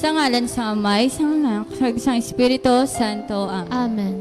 Sa ngalan sa Amay, sa Anak, sa Espiritu Santo. Amen. Amen.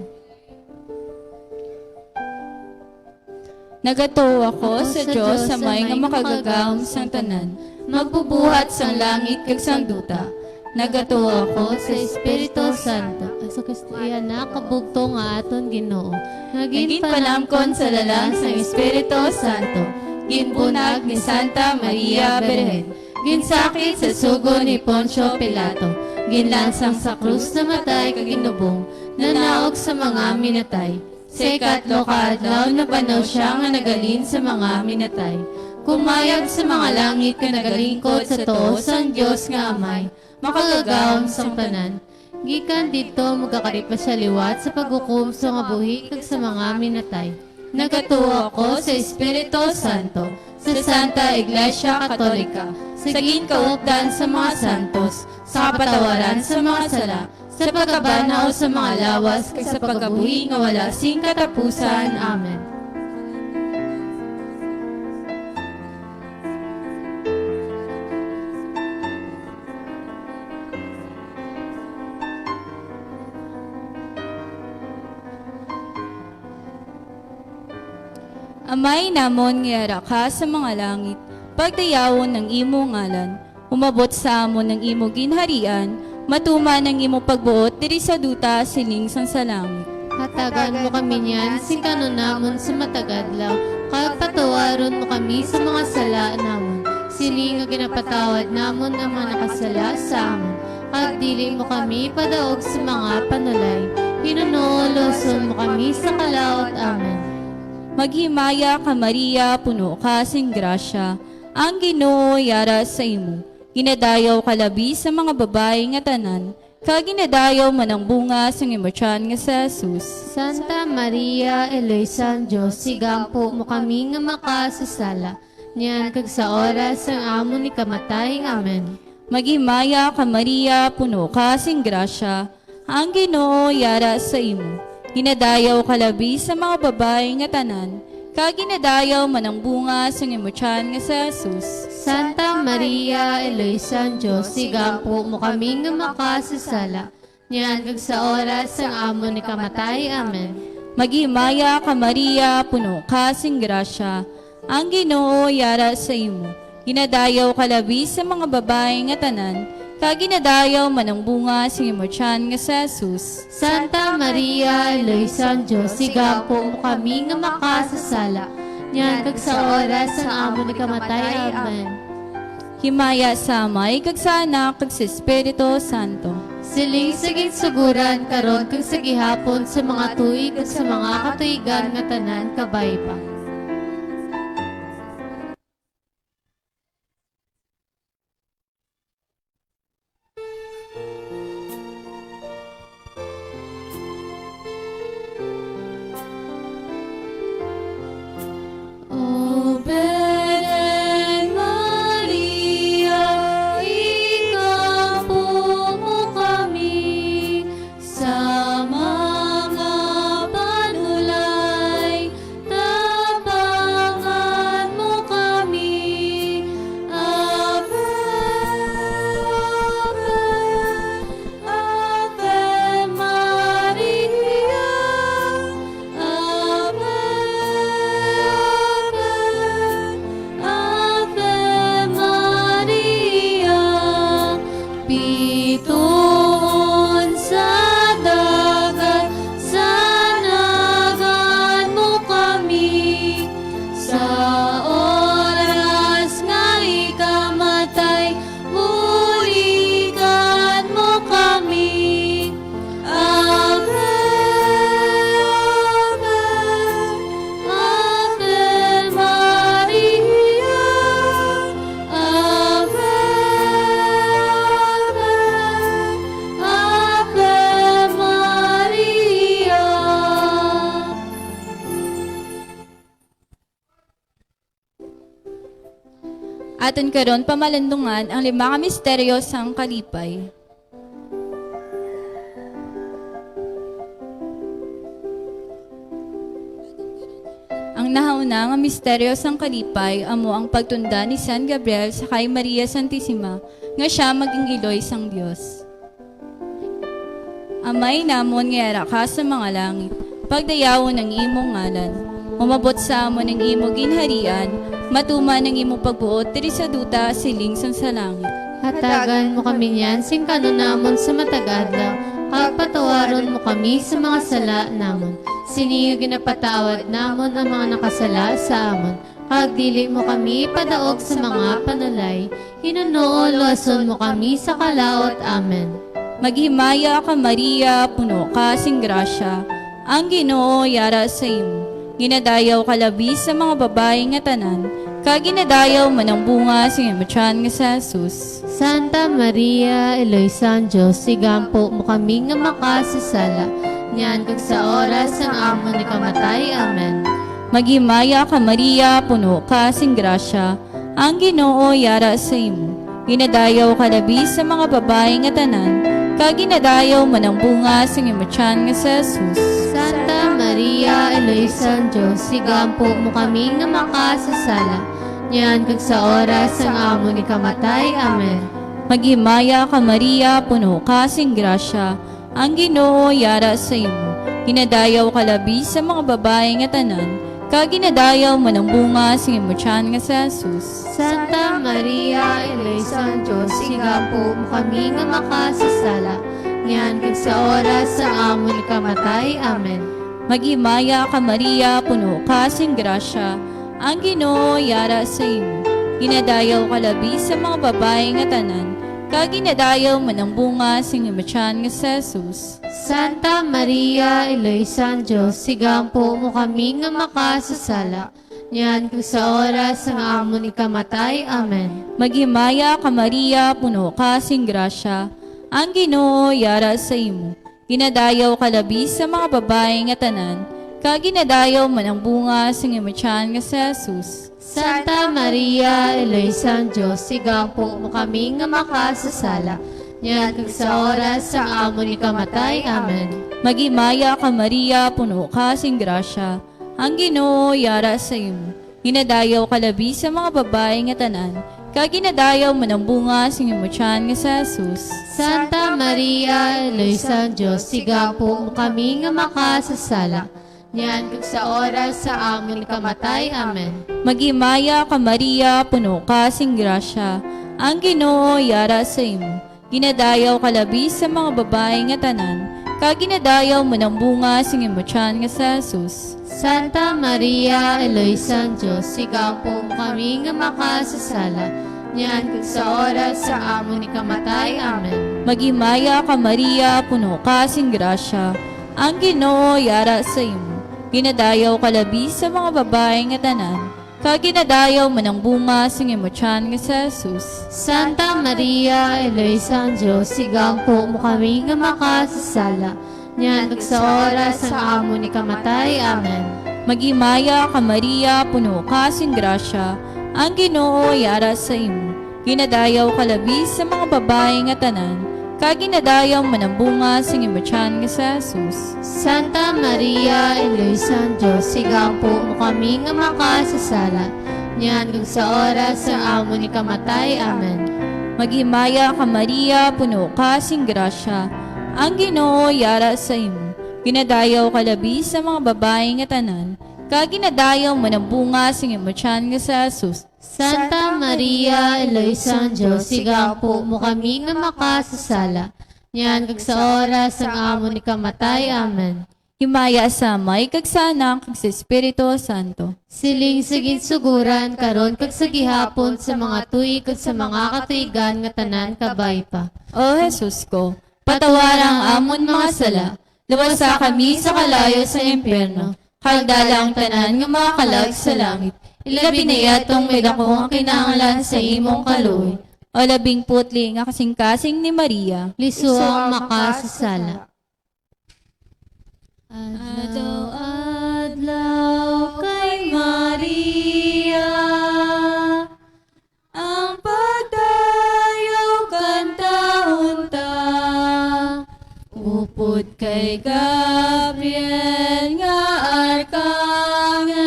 Nagato ako sa Diyos sa may nga makagagam sang tanan, magbubuhat sang langit kag sang duta. Nagato ako sa Espiritu Santo. Sa Kristiyan na kabugto nga aton Ginoo. naging panamkon sa lalang sang Espiritu Santo. Ginbunag ni Santa Maria Berhen. Ginsakit sa sugo ni Poncio Pilato. Ginlansang sa krus na matay kag ginubong. Nanaog sa mga minatay. Sa ikatlo kaadlaw na banaw siya nga nagalin sa mga minatay. Kumayag sa mga langit nga nagalingkod sa tuo sang Dios nga Amay. Makagagawom sang tanan. Gikan dito magkakaripa sa liwat sa paghukom sa nga buhi kag sa mga minatay. Nagatuo ako sa Espiritu Santo, sa Santa Iglesia Katolika, sa ginkaupdan sa mga santos, sa kapatawaran sa mga sala, sa pagkabanaw sa mga lawas, kag sa pagabuhi nga wala sing katapusan. Amen. Amay namon nga ka sa mga langit, pagdayawon ng imo ngalan, umabot sa amon ng imo ginharian, matuma ng imo pagbuot diri sa duta sining sang sa langit. Hatagan mo kami niyan, sing kanunamon sa matagadlaw, kag patawaron mo kami sa mga sala namon. Sini nga ginapatawad namon ang mga nakasala sa amon. Kag dili mo kami padaog sa mga panulay. Hinunoloson mo kami sa kalaot. Amen. Maghimaya ka Maria, puno ka sing grasya, ang Ginoo yara sa imo. Ginadayaw ka labi sa mga babae nga tanan, kag ginadayaw man ang bunga sang imo tiyan nga sa Jesus. Santa Maria, Eloisa, Diyos, sigampo mo kami nga makasasala. Niyan kag sa oras ang amon ni kamatay. Amen. Maghimaya ka Maria, puno ka sing grasya, ang Ginoo yara sa imo. Ginadayaw ka labi sa mga babae nga tanan, kag ginadayaw man ang bunga sang imo tiyan nga sa Jesus. Santa Maria, Eloisa, Diyos, sigampo mo kami nga makasasala. Niyan kag sa oras ang amon ni kamatay. Amen. Maghimaya ka Maria, puno ka sing grasya, ang Ginoo yara sa imo. Ginadayaw ka labi sa mga babae nga tanan, kag ginadayaw man ang bunga sang imo tiyan nga sa Jesus. Santa Maria, Eloisa, Diyos, sigampo mo kami nga makasasala. Niyan kag sa oras ang amon ni kamatay. Amen. Himaya sa Amay, kag sa Anak, kag sa Espiritu Santo. Siling sa gitsuguran karon kag sa gihapon sa mga tuig kag sa mga katuigan nga tanan kabay pa. O Belen Maria, ikampo mo kami sa mga panulay, tapangan mo kami. Ave, Ave, Ave Maria, Ave, Ave Maria, pituon sa dagat, sanagan mo kami. Sa oras nga ikamatay, buligan mo kami. Ave, Ave, Ave Maria, Ave, Ave, Ave Maria. Aton karon pamalandungan ang lima ka misteryo sang kalipay. Ang Ang nahauna nga misteryo sang kalipay, amo ang pagtunda ni San Gabriel sa kay Maria Santissima, nga siya maging iloy sang Dios. Amay namon nga era ka sa mga langit, pagdayawon ng imong ngalan. Umabot sa amon ng imo ginharian, matuman ng imo pagbuot, diri sa duta siling sang sa langit. Hatagan mo kami niyan, sing kanunamon sa matagadlaw, pagpatawaron mo kami sa mga sala namon. Siniyo ginapatawad namon ang mga nakasala sa amon. Pagdili mo kami padaog sa mga panalay, hinunoo luason mo kami sa kalaot. Amen. Maghimaya ka Maria, puno ka sing grasya, ang Ginoo yara sa imo. Ginadayaw ka labi sa mga babae nga tanan, kaginadayaw man ang bunga sing imo tiyan nga sa Jesus. Santa Maria, Eloy San Diyos, sigampo mo kami nga makasasala, niyan kag sa oras ang amon ni kamatay. Amen. Maghimaya ka Maria, puno ka sing grasya, ang Ginoo yara sa imo. Ginadayaw ka labi sa mga babae nga tanan, kaginadayaw man ang bunga sing imo tiyan nga sa Jesus. Santa Maria, Eloy San Diyos, sigampo mo kami nga makasasala, niyan kag sa oras ang amon ni kamatay. Amen. Maghimaya ka Maria, puno ka sing grasya, ang Ginoo yara sa imo. Ginadayaw ka labi sa mga babae nga tanan, kaginadayaw man ang bunga sing imo tiyan nga sa Jesus. Santa Maria, Eloy San Diyos, sigampo mo kami nga makasasala, niyan kag sa oras ang amon ni kamatay. Amen. Maghimaya ka Maria, puno ka sing grasya, ang Ginoo yara sa imo. Ginadayaw ka labi sa mga babae nga tanan, kaginadayaw man ang bunga sing imo tiyan nga sa Jesus. Santa Maria, Eloy San Diyos, sigampo mo kami nga makasasala, niyan kag sa oras ang amon ni kamatay. Amen. Maghimaya ka Maria, puno ka sing grasya, ang Ginoo yara sa imo. Ginadayaw ka labi sa mga babae nga tanan, kaginadayaw man ang bunga sing imo tiyan nga sa Jesus. Santa Maria, Eloy San Diyos, sigampo mo kami nga makasasala, niyan kag sa oras ang amon ni kamatay. Amen. Maghimaya ka Maria, puno ka sing grasya, ang Ginoo yara sa imo. Ginadayaw ka labi sa mga babae nga tanan, kaginadayaw man ang bunga sing imo tiyan nga sa Jesus. Santa Maria, Eloy San Diyos, sigampo mo kami nga makasasala, niyan kag sa oras sa amon ni kamatay. Amen. Maghimaya ka Maria, puno ka sing grasya, ang Ginoo yara sa imo. Ginadayaw ka labi sa mga babae nga tanan, kaginadayaw man ang bunga sing imo tiyan nga sa Jesus. Santa Maria, Eloy San Diyos, sigampo mo kami nga makasasala, niyan kag sa oras sa amon ni kamatay. Amen. Maghimaya ka Maria, puno ka sing grasya, ang Ginoo yara sa imo. Ginadayaw ka labi sa mga babae nga tanan, kaginadayaw man ang bunga sing imo tiyan nga sa Jesus. Santa Maria, Eloy San Diyos, sigampo mo kami nga makasasala, niyan kag sa oras ang amon ni kamatay. Amen. Maghimaya ka Maria, puno ka sing grasya, ang Ginoo yara sa imo. Ginadayaw ka labi sa mga babae nga tanan, kaginadayaw man ang bunga sing imo tiyan nga sa Jesus. Santa Maria, Eloy San Diyos, sigampo mo kami nga makasasala, niyan kag sa oras ang amon ni kamatay. Amen. Maghimaya ka Maria, puno ka sing grasya, ang Ginoo yara sa imo. Ginadayaw ka labi sa mga babae nga tanan, kaginadayaw man ang bunga sing imo tiyan nga sa Jesus. Santa Maria, Eloy San Diyos, sigampo mo kami nga makasasala, niyan kag sa oras ang amon ni kamatay. Amen. Himaya sa Amay, kag sa Anak, kag sa Espiritu Santo. Siling sa ginsuguran karon kag sa gihapon sa mga tuig kag sa mga katuigan nga tanan kabay pa. O Jesus ko, patawarang amon mga sala, luwasa kami sa kalayo sa impyerno, hagdala ang tanan nga mga kalag sa langit. Ilabi na yatong may dakong ang kinahanglan sa imong kaluoy. O labing putli nga kasing-kasing ni Maria, Liso ang makasasala. Adlaw-adlaw kay Maria, ang pagdayaw kantahunta, upod kay Gabriel nga arkangel,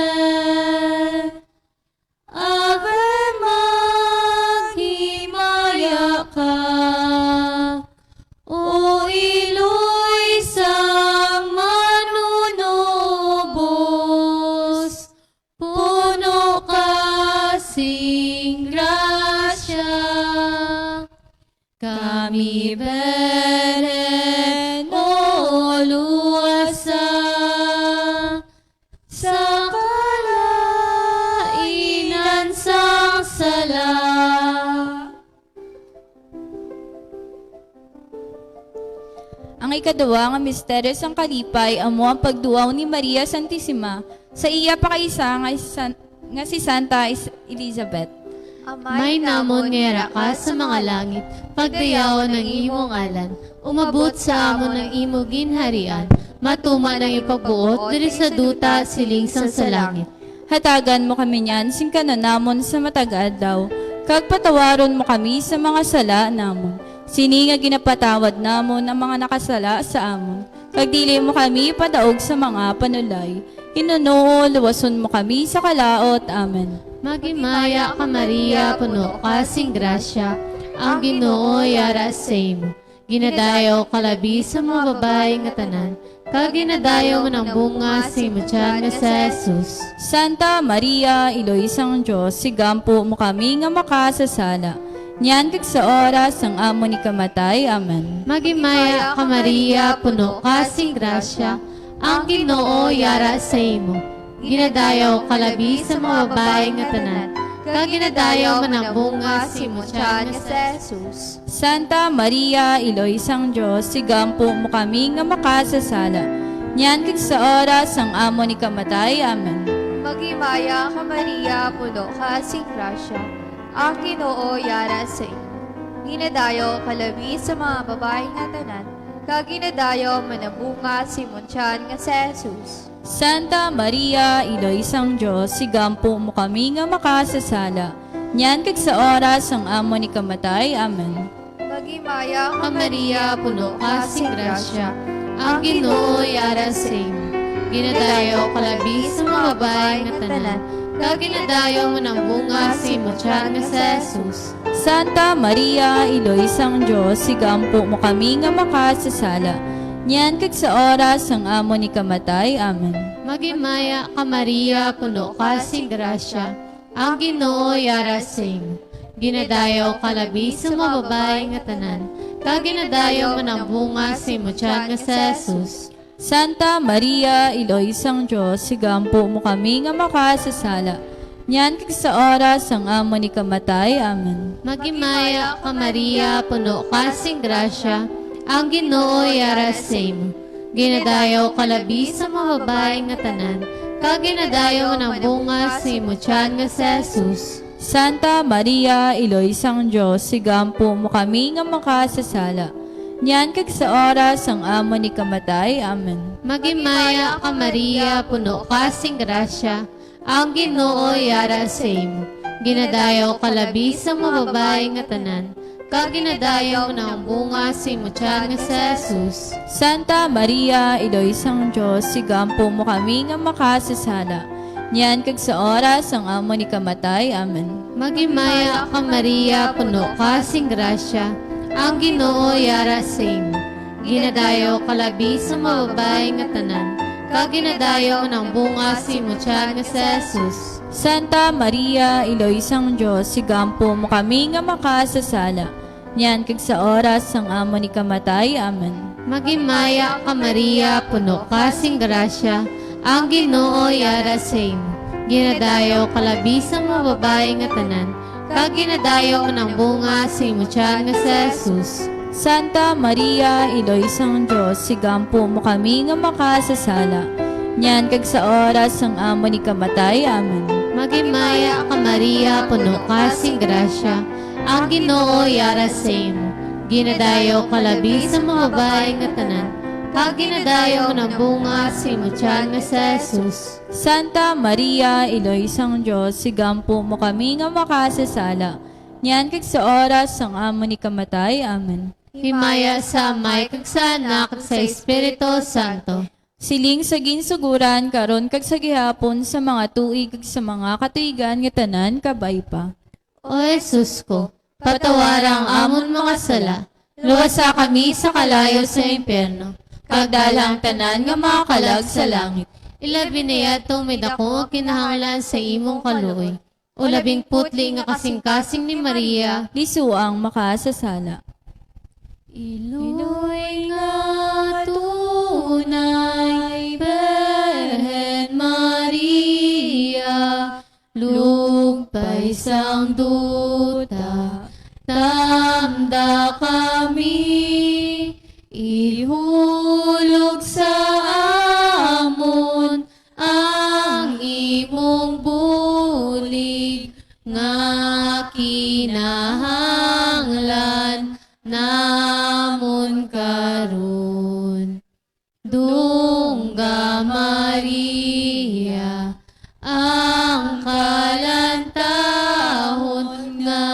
ikadua nga misteryo sang kalipay amo ang pagduaw ni Maria Santissima sa iya pakaisa nga si Santa Elizabeth. May namon ngera ka sa mga langit, pagdayaw ng imong alan, umabot sa amon ng imo ginharian, matuma ng ipagbuot, diri sa duta siling sang sa langit. Hatagan mo kami niyan sing kananamon sa matagad daw, kag patawaron mo kami sa mga sala namon. Sini nga ginapatawad namon ang mga nakasala sa amon. Kag dili mo kami padaog sa mga panulay. Hinunoo, luwason mo kami sa kalaot. Amen. Magimaya ka Maria, puno ka sing grasya, ang Ginoo yara sa imo. Ginadayo kalabi sa mga babae nga tanan, kag ginadayo mo ng bunga sa imo tiyan nga sa Jesus. Santa Maria, Iloisang Diyos, sigampo mo kami nga makasasala. Nyan kag sa oras ang amo ni kamatay. Amen. Magimaya ka Maria, puno ka sing grasya, ang Ginoo yara sa imo. Ginadayo kalabi sa mga babae nga tanan, kag ginadayo man ang bunga sa imo tiyan nga sa Jesus. Santa Maria, Iloisang Diyos, sigampo mo kami nga makasasala. Nyan kag sa oras ang amo ni kamatay. Amen. Magimaya ka Maria, puno ka sing grasya, ang Ginoo yara sa iyo. Ginadayo kalabi sa mga babae nga tanan, kag ginadayo manabunga si Munchan nga sa Jesus. Santa Maria, Iloisang Diyos, sigampo mo kami nga makasasala. Nyan kag sa oras ang amo ni kamatay. Amen. Magimaya Ka Maria, puno ka sing grasya, ang Ginoo yara sa imo. Ginadayo kalabi sa mga babae nga tanan, kag ginadayo mo ng bunga sa imo tiyan nga sa Jesus. Santa Maria, Iloisang Diyos, sigampo mo kami nga makasasala. Nyan kag sa oras ang amo ni kamatay. Amen. Magimaya ka Maria, puno ka sing grasya, ang Ginoo yara sa imo. Ginadayo kalabi sa mga babae nga tanan, kag ginadayo mo ng bunga sa imo tiyan nga sa Jesus. Santa Maria, Iloisang Diyos, sigampo mo kami nga makasasala. Nyan kag sa oras ang amo ni kamatay. Amen. Magimaya ka Maria, puno ka sing grasya, ang Ginoo yara sa imo. Ginadayo kalabi sa mga babae nga tanan, kag ginadayo mo ng bunga sa imo tiyan nga sa Jesus. Santa Maria, Iloisang Diyos, sigampo mo kami nga makasasala. Nyan kag sa oras ang amo ni kamatay. Amen. Magimaya ka Maria, puno ka sing grasya, ang Ginoo yara sa imo. Ginadayo kalabi sa mga babae nga tanan, kag ginadayo mo ng bunga sa imo tiyan nga sa Jesus. Santa Maria, Iloisang Diyos, sigampo mo kami nga makasasala. Nyan kag sa oras ang amo ni kamatay. Amen. Magimaya ka Maria, puno ka sing grasya, ang Ginoo yara sa imo. Ginadayo kalabi sa mga babae nga tanan, kag ginadayo mo ng bunga sa imo tiyan nga sa Jesus. Santa Maria, Iloisang Diyos, sigampo mo kami nga makasasala. Nyan kag sa oras ang amo ni kamatay. Amen. Magimaya ka Maria, puno ka sing grasya, ang Ginoo yara sa imo. Ginadayo kalabi sa mga babae nga tanan, kag ginadayo mo ng bunga sa imo tiyan nga sa Jesus. Santa Maria, Iloisang Diyos, sigampo mo kami nga makasasala. Nyan kag sa oras ang amo ni kamatay. Amen. Magimaya ka Maria, puno ka sing grasya, ang Ginoo yara sa imo. Ginadayo kalabi sa mga babae nga tanan, kag ginadayo mo ng bunga sa imo tiyan nga sa Jesus. Santa Maria, Iloisang Diyos, sigampo mo kami nga makasasala. Nyan kag sa oras ang amo ni kamatay. Amen. Himaya sa Amay kag sa Anak kag sa Espiritu Santo. Siling sa ginsuguran karon kag sa gihapon sa mga tuig kag sa mga katuigan nga tanan kabay pa. O Jesus ko, patawarang amon mga sala, luwasa kami sa kalayo sa impyerno, kagdalang tanan nga mga kalag sa langit. Ilabi niya itong may dako kinahanglan sa imong kaluoy. O labing putli nga kasing-kasing ni Maria, Lisuang makasasala. Iloy nga tunay, Birhen Maria, lugpay sang duta, tamda kami, ihong Dungga Maria, ang kalantahon nga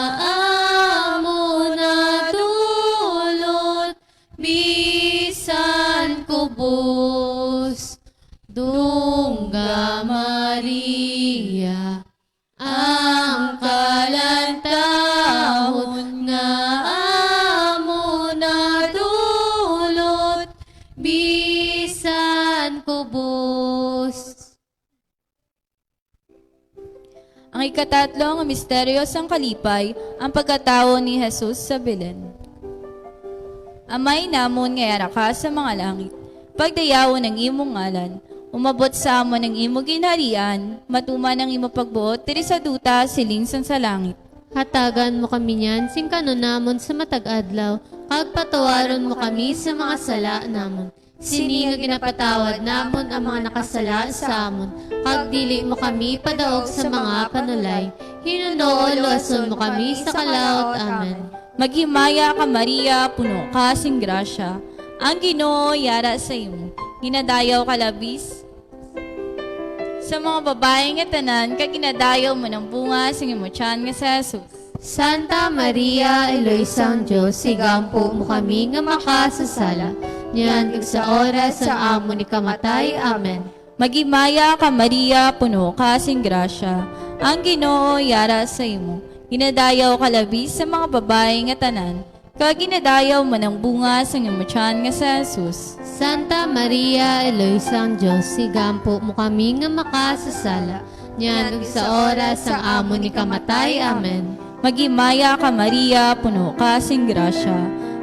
amo na dulot, bisan kubos. Dungga Maria, ang kalantahon nga amo na dulot, bisan kubos. Ang ikatatlong misteryo sang kalipay, ang pagkatao ni Jesus sa Belen. Amay namon ngayara ka sa mga langit, pagdayawon ng imong ngalan, umabot sa amon ng imong ginharian, matuman ang imong pagbuot, tiri sa duta, siling sa langit. Hatagan mo kami niyan, sing kanunamon sa matag-adlaw, kag patawaron mo kami sa mga sala namon. Sini nga ginapatawad namon ang mga nakasala sa amon, kag dili mo kami padaog sa mga panulay. Hinunool luason mo kami sa kalaot. Amen. Maghimaya ka Maria, puno ka sing grasya, ang Ginoo yara sa imo, ginadayaw ka labis. Sa mga babaeng nga tanan, kag ginadayaw mo ng bunga sing imo tiyan nga sa Jesus. Santa Maria, Eloisang Diyos, sigampo mo kami nga makasasala. Niyan kag sa oras sa amo ni kamatay. Amen. Maghimaya ka Maria, puno ka sing grasya, ang Ginoo yara sa imo, ginadayaw ka labis sa mga babaeng nga tanan, kag ginadayaw mo ng bunga sing imo tiyan nga sa Jesus. Santa Maria, Eloisang Diyos, sigampo mo kami nga makasasala. Niyan kag sa oras sa amo ni kamatay. Amen. Maghimaya ka Maria, puno ka sing grasya,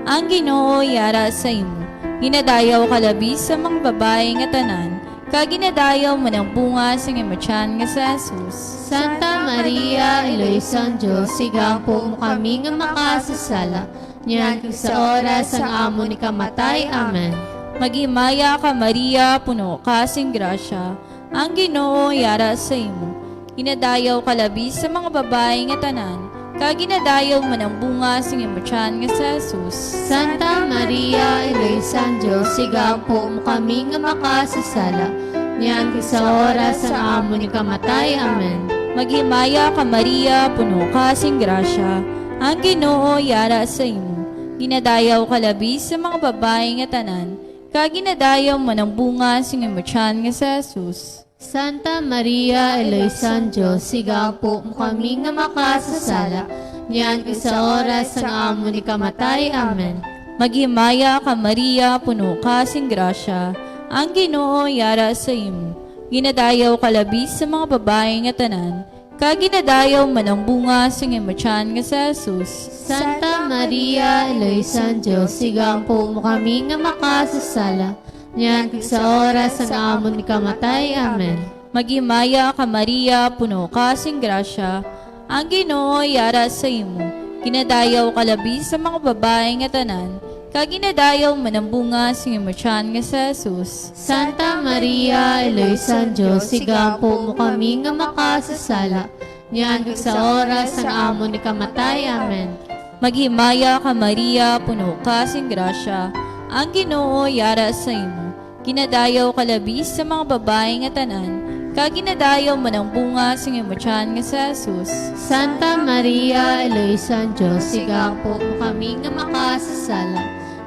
ang Ginoo yara sa imo, ginadayaw ka labis sa mga babaeng nga tanan, kag ginadayaw mo ng bunga sing imo tiyan nga sa Jesus. Santa Maria, Eloisang Diyos, sigampo mo kami nga makasasala. Niyan kag sa oras sa amo ni kamatay. Amen. Maghimaya ka Maria, puno ka sing grasya, ang Ginoo yara sa imo, ginadayaw ka labis sa mga babaeng nga tanan, kag ginadayaw mo ng bunga sing imo tiyan nga sa Jesus. Santa Maria, Eloisang Diyos, sigampo mo kami nga makasasala. Niyan kag sa oras sa amo ni kamatay. Amen. Maghimaya ka Maria, puno ka sing grasya, ang Ginoo yara sa imo, ginadayaw ka labis sa mga babaeng nga tanan, kag ginadayaw mo ng bunga sing imo tiyan nga sa Jesus. Santa Maria, Eloisang Diyos, sigampo mo kami nga makasasala. Niyan kag sa oras sa amo ni kamatay. Amen. Maghimaya ka Maria, puno ka sing grasya, ang Ginoo yara sa imo, ginadayaw ka labis sa mga babaeng nga tanan, kag ginadayaw mo ng bunga sing imo tiyan nga sa Jesus. Santa Maria, Eloisang Diyos, sigampo mo kami nga makasasala. Niyan kag sa oras ng amo ni kamatay. Amen. Maghimaya ka Maria, puno ka sing grasya, ang Ginoo yara sa imo, ginadayaw ka labis sa mga babaeng nga tanan, kag ginadayaw mo ng bunga sing imo tiyan nga sa Jesus. Santa Maria, Eloisang Diyos, sigampo mo kami nga makasasala. Niyan kag sa oras ng amo ni kamatay. Amen. Maghimaya ka Maria, puno ka sing grasya, ang Ginoo yara sa imo, ginadayaw ka labis sa mga babaeng nga tanan, kag ginadayaw mo ng bunga sing imo tiyan nga sa Jesus. Santa Maria, Eloisang Diyos, sigampo mo kami nga makasasala.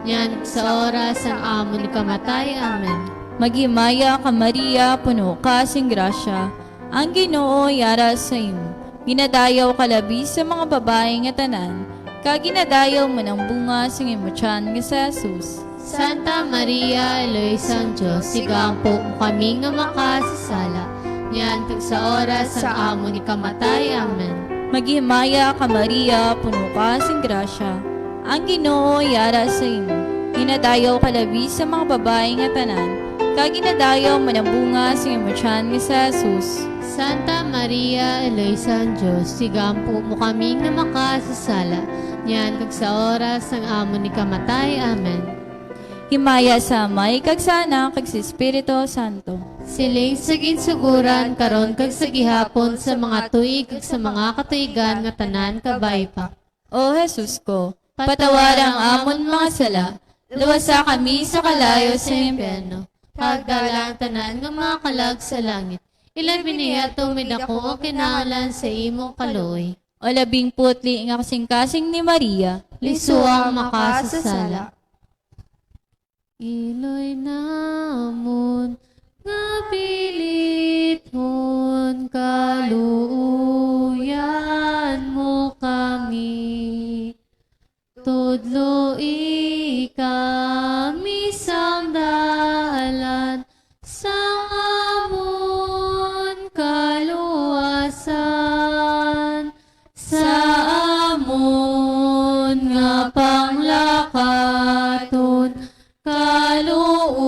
Niyan kag sa oras ng amo ni kamatay. Amen. Maghimaya ka Maria, puno ka sing grasya, ang Ginoo yara sa imo, ginadayaw ka labis sa mga babaeng nga tanan, kag ginadayaw mo ng bunga sing imo tiyan nga sa Jesus. Santa Maria, Eloisang Diyos, sigampo mo kami nga makasasala. Niyan kag sa oras ng amo ni kamatay. Amen. Maghimaya ka Maria, puno ka sing grasya, ang Ginoo yara sa imo, ginadayaw ka labis sa mga babaeng nga tanan, kag ginadayaw mo ng bunga sing imo tiyan nga sa Jesus. Santa Maria, Eloisang Diyos, sigampo mo kami nga makasasala. Niyan kag sa oras ng amo ni kamatay. Amen. Himaya sa Amay, kag sa Anak, kag sa Espiritu Santo. Siling sa ginsuguran karon kag sa gihapon sa mga tuig kag sa mga katuigan nga tanan kabay pa. O Jesus ko, patawad ang amon mga sala, luwasa kami sa kalayo sa impyerno. kagdalang tanan nga mga kalag sa langit. Ilabi niya tumid ako o kinahanglan sa imong kaluoy. O 14 nga kasing-kasing ni Maria, Lisuang makasasala. Iloy namon nga pilithon kaluuyan mo kami. Tudlo kami sang dalan sang amon kaluwasan sa amon nga panglakaton kaluuyan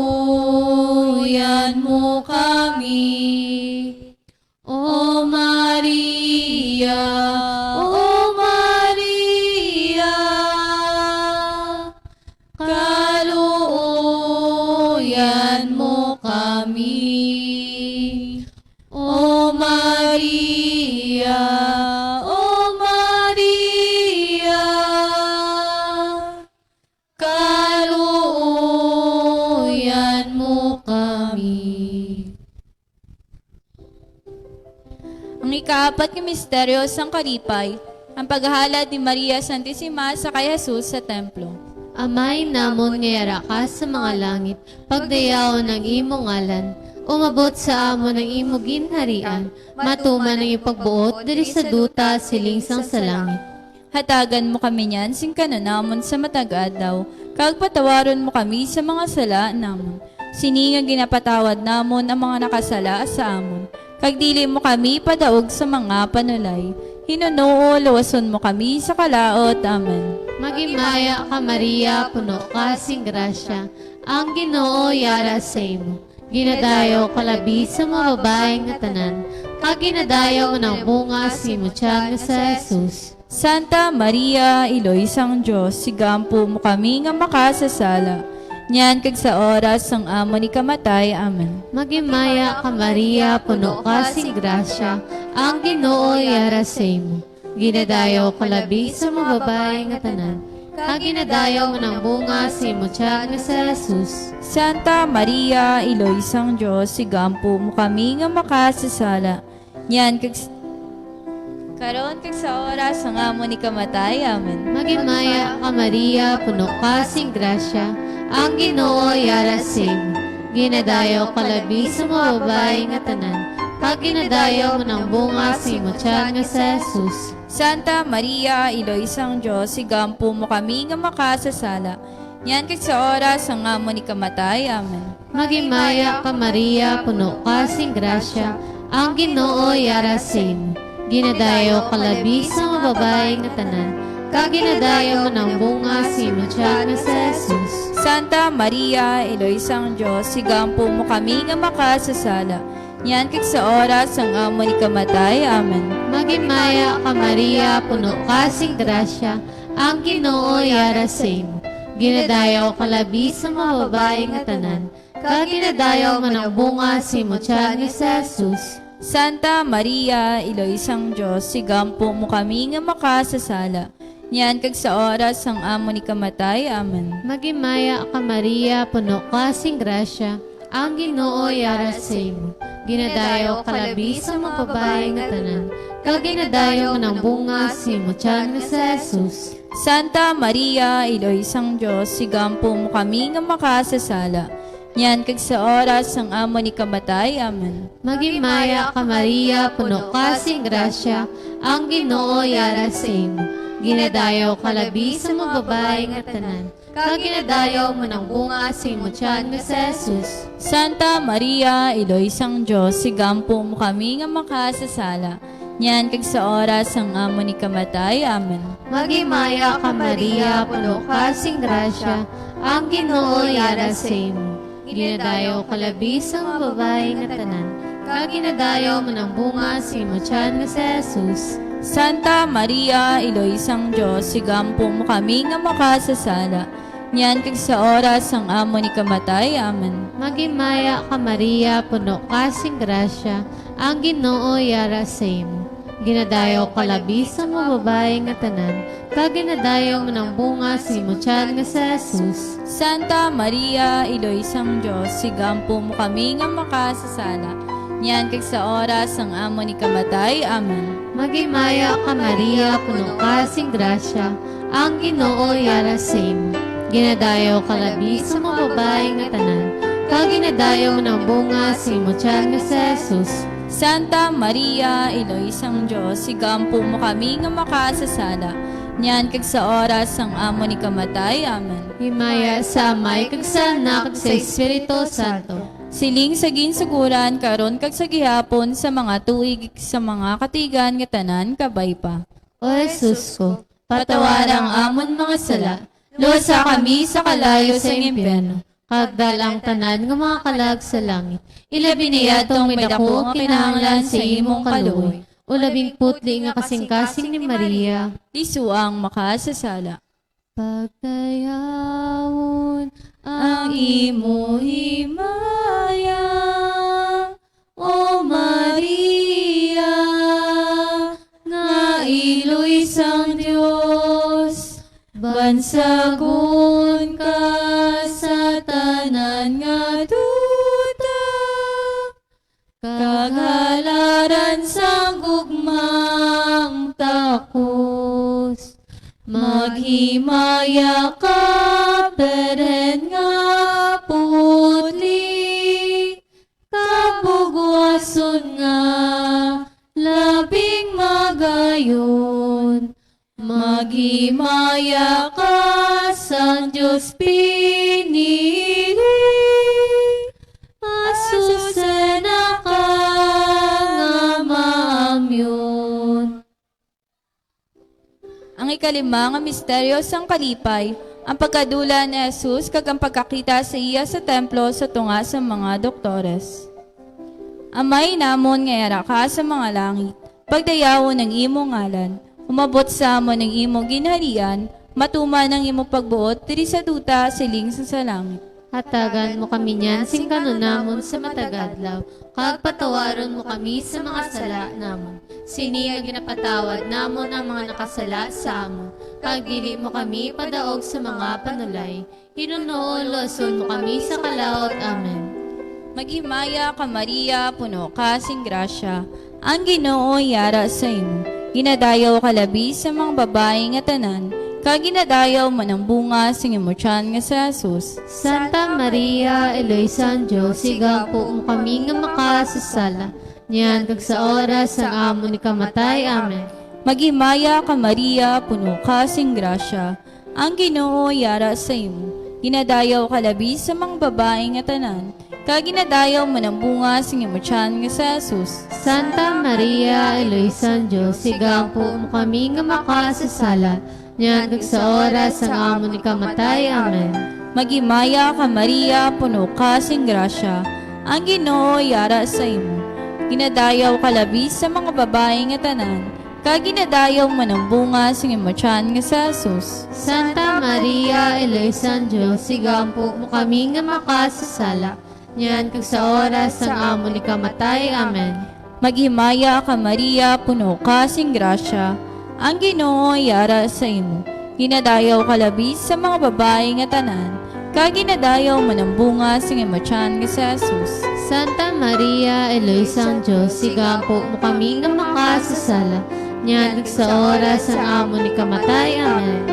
mo kami. O Maria, O Maria, kaluuyan mo kami. O Maria, O Maria, kaluuyan mo kami. ang ikaapat nga misteryo sang kalipay, ang paghahalad ni Maria Santissima sa kay Jesus sa templo. Amay namon ngayara ka sa mga langit, pagdayaw ng imong ngalan, umabot sa amon ng imong ginharian, matuman ng ipagbuot diri sa duta siling sang sa langit. Hatagan mo kami niyan, sing kananamon sa matag adlaw, kag patawaron mo kami sa mga sala namon. Sini nga ginapatawad namon ang mga nakasala sa amon. Kag dili mo kami padaog sa mga panulay. Hinunoo, luwason mo kami sa kalaot. Amen. Magimaya ka Maria, puno ka sing grasya, ang Ginoo yara sa imo. Ginadayo kalabi sa mga babae nga tanan, kag ginadayo ng bunga si Mutyag sa Jesus. Santa Maria, Iloy sang Diyos, sigampo mo kami nga makasasala. Nyan kag sa oras sang amo ni kamatay. Amen. Magimaya ka Maria, puno ka sing grasya, ang Ginoo yara sa imo. Ginadayo kalabi sa mga babae nga tanan, kag ginadayo ng bunga si Mutyag sa Jesus. Santa Maria, Iloy sang Diyos, sigampo mo kami nga makasasala. Nyan kag karon kag sa oras sang amo ni kamatay. Amen. Magimaya ka Maria, puno ka sing grasya, ang Ginoo yara sa imo. Ginadayo kalabi sa mga babae nga tanan, kag ginadayo ng bunga si Mutyag sa Jesus. Santa Maria, Iloy sang Diyos, sigampo mo kami nga makasasala. Nyan kag sa oras sang amo ni kamatay. Amen. Magimaya ka Maria, puno ka sing grasya, ang Ginoo yara sa imo. Ginadayo kalabi sa mga babae nga tanan, kag ginadayo ng bunga si Mutyag sa Jesus. Santa Maria, Iloy sang Diyos, sigampo mo kami nga makasasala. Nyan kag sa oras sang amo ni kamatay. Amen. Magimaya ka Maria, puno ka sing grasya, ang Ginoo yara sa imo. Ginadayo kalabi sa mga babae nga tanan, kag ginadayo ng bunga si Mutyag sa Jesus. Santa Maria, Iloy sang Diyos, sigampo mo kami nga makasasala. Nyan kag sa oras sang amo ni kamatay. Amen. Magimaya ka Maria, puno ka sing grasya, ang Ginoo yara sa imo. Ginadayo kalabi sa mga babae nga tanan, kag ginadayo ng bunga si Mutyag sa Jesus. Santa Maria, Iloy sang Diyos, sigampo mo kami nga makasasala. Nyan kag sa oras sang amo ni kamatay. Amen. Magimaya ka Maria, puno ka sing grasya, ang Ginoo yara sa imo. Ginadayo kalabi sa mga babae nga tanan, kag ginadayo mo ng bunga si Mutyag sa Jesus. Santa Maria, Iloy sang Diyos, sigampo mo kami nga makasasala. Nyan kag sa oras sang amo ni kamatay. Amen. Magimaya ka Maria, puno ka sing grasya, ang Ginoo yara sa imo. Ginadayo kalabi sa mga babae nga tanan, kag ginadayo mo ng bunga si Mutyag sa Jesus. Santa Maria, Iloy sang Diyos, sigampo mo kami nga makasasala. Nyan kag sa oras sang amo ni kamatay. Amen. Magimaya ka Maria, puno ka sing grasya, ang Ginoo yara sa imo. Ginadayaw kalabi sa mga babae nga tanan, kag ginadayaw mo ng bunga sa imong tiyan nga sa Jesus. Santa Maria, Iloy sang Diyos, sigampo mo kami nga makasasala. Nyan kag sa oras ang amo ni kamatay. Amen. Magimaya ka Maria, puno ka sing grasya, ang Ginoo yara sa imo. Ginadayaw kalabi sa mga babae nga tanan, kag ginadayaw mo ng bunga sa imong tiyan nga sa Jesus. Santa Maria, Iloy sang Diyos, sigampo mo kami nga makasasala. Nyan kag sa oras ang amo ni kamatay. Amen. Himaya sa Amay kag sa Anak kag sa Espiritu Santo. Siling sa ginsuguran karon kag sa gihapon sa mga tuig sa mga katigan nga tanan kabay pa. O Jesus ko, Patawarang amon mga sala, lusa kami sa kalayo sa impyerno. kagdalang tanan nga mga kalag sa langit. Ilabi niya tong may dako nga kinahanglan sa imong kaluoy. O labing putli nga kasing-kasing ni Maria. Lisuang makasasala. Pagtayawon Ang imo himaya, O Maria, nga iloy sang Dios, bansagon ka sa tanan nga duta, kaghalaran sang gugmang takos. Maghimaya ka, Beren nga putli, kabugwason nga, labing magayon. Maghimaya ka, San Diyos pinili, asusena ka nga maamyon. Ang ikalima nga misteryo sang kalipay, ang pagkadula ni Jesus kag ang pagkakita sa iya sa templo sa tunga sa mga doktores. Amay namon nga era ka sa mga langit, pagdayawon ng imong ngalan, umabot sa amon ng imong ginharian, matuman ng imong pagbuot, diri sa duta siling sa langit. Hatagan mo kami niyan sing kanunamon sa matagadlaw, kag patawaron mo kami sa mga sala namon. Sini ang ginapatawad namon ang mga nakasala sa amon, kag dili mo kami padaog sa mga panulay. Hinunuoloson mo kami sa kalaot. Amen. Maghimaya ka Maria, puno ka sing grasya, ang Ginoo yara sa imo. Ginadayaw ka labi sa mga babae nga tanan, kag ginadayaw mo ng bunga sa imong tiyan nga sa Jesus. Santa Maria, Eloy San Diyos, sigampo mo kami nga makasasala. Niyan kag sa oras ang amo ni kamatay. Amen. Maghimaya ka Maria, puno ka sing grasya, ang Ginoo yara sa imo. Ginadayaw ka labi sa mga babae nga tanan, kag ginadayaw mo ng bunga sa imong tiyan nga sa Jesus. Santa Maria, Eloy San Diyos, sigampo mo kami nga makasasala. Niyan kag sa oras ang amo ni kamatay. Amen. Maghimaya ka Maria, puno ka sing grasya, ang Ginoo yara sa imo. Ginadayaw ka labi sa mga babae nga tanan, kag ginadayaw mo ng bunga sa imong tiyan nga sa Jesus. Santa Maria, Eloy San Diyos, sigampo mo kami nga makasasala. Niyan kag sa oras ang amo ni kamatay. Amen. Maghimaya ka Maria, puno ka sing grasya, ang Ginoo yara sa imo. Ginadayaw ka labi sa mga babae nga tanan, kag ginadayaw mo ng bunga sa imong tiyan nga sa Jesus. Santa Maria, Eloy San Diyos, sigampo mo kami nga makasasala. Niyan kag sa oras ang amo ni kamatay. Amen.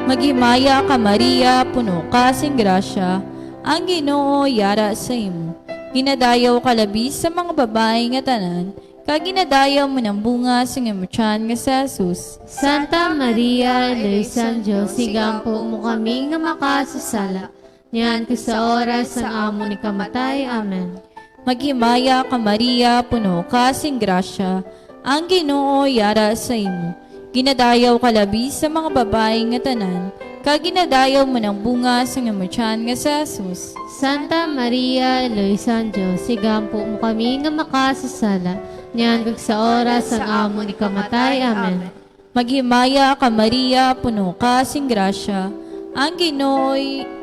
Maghimaya ka Maria, puno ka sing grasya, ang Ginoo yara sa imo. Ginadayaw ka labi sa mga babae nga tanan, kag ginadayaw mo ng bunga sa imong tiyan nga sa Jesus. Santa Maria, Eloy San Diyos, sigampo mo kami nga makasasala. Niyan kag sa oras ang amo ni kamatay. Amen. Maghimaya ka Maria, puno ka sing grasya, ang Ginoo yara sa imo. Ginadayaw ka labi sa mga babae nga tanan, kag ginadayaw mo ng bunga sa imong tiyan nga sa Jesus. Santa Maria, Eloy San Diyos, sigampo mo kami nga makasasala. Niyan kag sa oras ang amo ni kamatay. Amen. Maghimaya ka Maria, puno ka sing grasya, ang Ginoo'y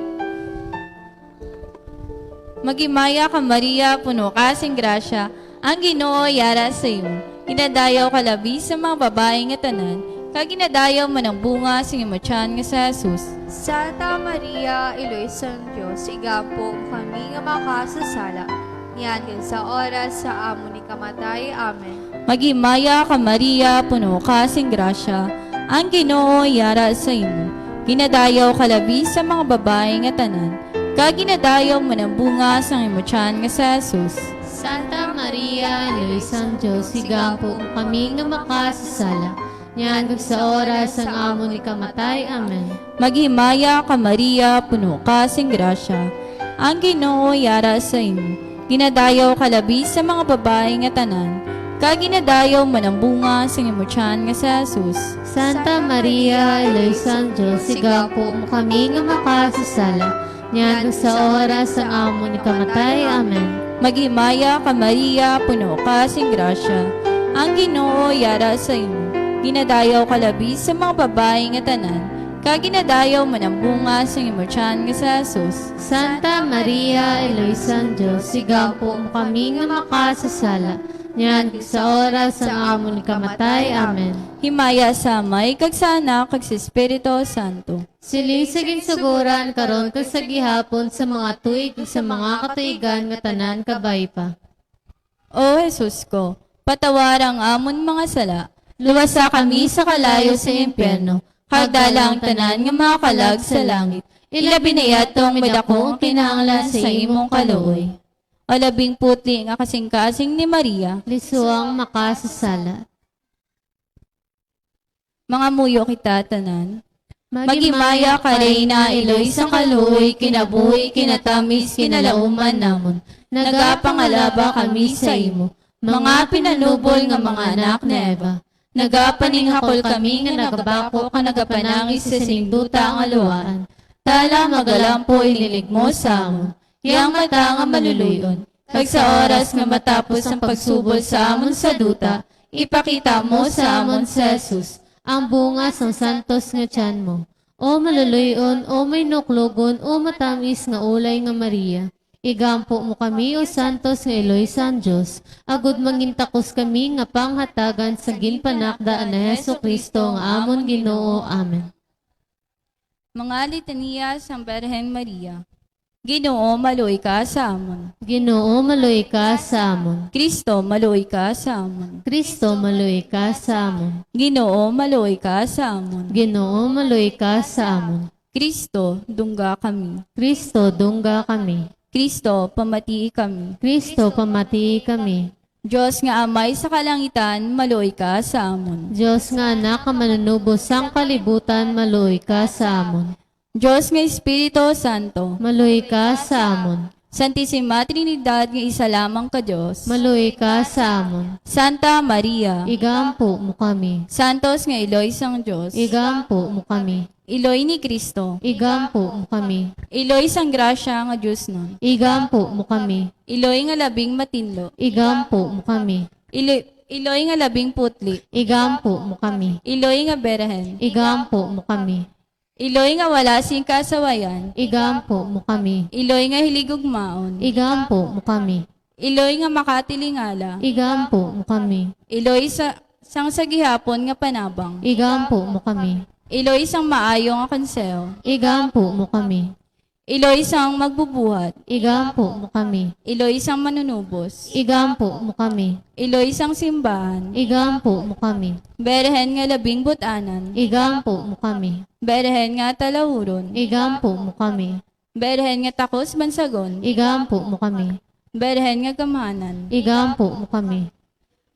Maghimaya ka Maria, puno ka sing grasya, ang Ginoo yara sa imo. Ginadayaw kalabi sa mga babaeng nga tanan, kag ginadayaw man ang bunga sa imong nga sa Jesus. Santa Maria, Iloisang Diyos, igampo kami nga makasasala. Niyan sa oras sa amo ni kamatay. Amen. Maghimaya ka Maria, puno ka sing grasya, ang Ginoo yara sa imo. Ginadayaw kalabi sa mga babaeng nga tanan, kag ginadayaw man ang bunga sa imong nga sa Jesus. Santa Maria, Iloisang Diyos, igampo kami nga makasasala. Yan sa oras ng amo ni kamatay. Amen. Maghimaya ka Maria, puno ka sing grasya, ang Ginoo yara sa imo. Ginadayaw kalabi sa mga babaeng nga tanan, kag ginadayaw man ang bunga sa imong nga sa Jesus. Santa Maria, Iloisang Diyos, igampo kami nga makasasala. Yan sa oras ng amo ni kamatay. Amen. Maghimaya ka Maria, puno ka sing grasya, ang Ginoo yara sa imo. Ginadayaw kalabi sa mga babaeng nga tanan, kag ginadayaw man ang bunga sa imong nga sa Jesus. Santa Maria, Iloisang Diyos, igampo kami nga makasasala. Yan sa oras ng amo ni kamatay. Amen. Himaya sa Amay, kag sa Anak, kag sa Espiritu Santo. Silisaging suguran karon kag sa gihapon sa mga tuig ug sa mga katuigan nga tanan kabay pa. O Jesus ko, patawar ang amon mga sala, luwasa kami sa kalayo sa impyerno, hagdala ang tanan nga mga kalag sa langit. Ilabi na yatong midakong kinahanglan sa imong kaluoy. O labing putli nga kasing-kasing ni Maria, Lisuang makasasala. mga muyo kita tanan. Magimaya ka Reyna, Iloy sa kaluoy, kinabuhi, kinatamis, kinalauman namon. Nagapangalaba kami sa imo, mga pinanubol nga mga anak ni Eva. Nagapaninghakol kami nga nagabako ka nagapanangis sa siningduta ang aluaan. Tala magalampo iniligmo sa amon, yang mata nga maluluyon. Kag sa oras nga matapos ang pagsubol sa amon sa duta, ipakita mo sa amon sa Jesus, Ang bunga ng santos nga tiyan mo. O maluluyon, o may nuklogon, o matamis nga ulay nga Maria. Igampo mo kami, o santos nga Iloisang Diyos. Agud mangintakos kami nga panghatagan sa ginpanakdaan na Heso Kristo nga amon Ginoo. Amen. mga litania sa Berhen Maria. Ginoo, maluoy ka sa amon. Ginoo, maluy ka sa amon. Kristo, maluoy ka sa amon. Kristo, maluy ka sa amon. Ginoo, maluoy ka sa amon. Ginoo, maluy ka sa amon. Kristo, dungga kami. Kristo, dungga kami. Kristo, pamatii kami. Kristo, pamatii kami. Diyos nga amay sa kalangitan, maluoy ka sa amon. Diyos nga anak ka manunubos sang kalibutan, maluy ka sa amon. Diyos nga Espiritu Santo, Maluy ka sa amon. Santissima Trinidad nga isa lamang ka Diyos. Maluy ka sa amon. Santa Maria, Igampo mo kami. Santos nga Iloy sang Diyos. Igampo mo kami. Iloy ni Kristo. Igampo mo kami. Iloy sang grasya nga Diyos nun. Igampo mo kami. Iloy nga labing matinlo. Igampo mo kami. Iloy nga labing putli. Igampo mo kami. Iloy nga berhen. Igampo mo kami. Iloy nga wala sing kasawayan. Igampo mo kami. Iloy nga hiligugmaon. Igampo mo kami. Iloy nga makatilingala. Igampo mo kami. Iloy sang sagihapon nga panabang. Igampo mo kami. Iloy sang maayo nga konseho. Igampo mo kami. Iloy sang magbubuhat. Igampo mo kami. Iloy sang manunubos. Igampo mo kami. Iloy sang simbahan. Igampo mo kami. Berhen nga labing butanan. Igampo mo kami. Berhen nga talahuron. Igampo mo kami. Berhen nga takos bansagon. Igampo mo kami. Berhen nga gamanan. Igampo mo kami.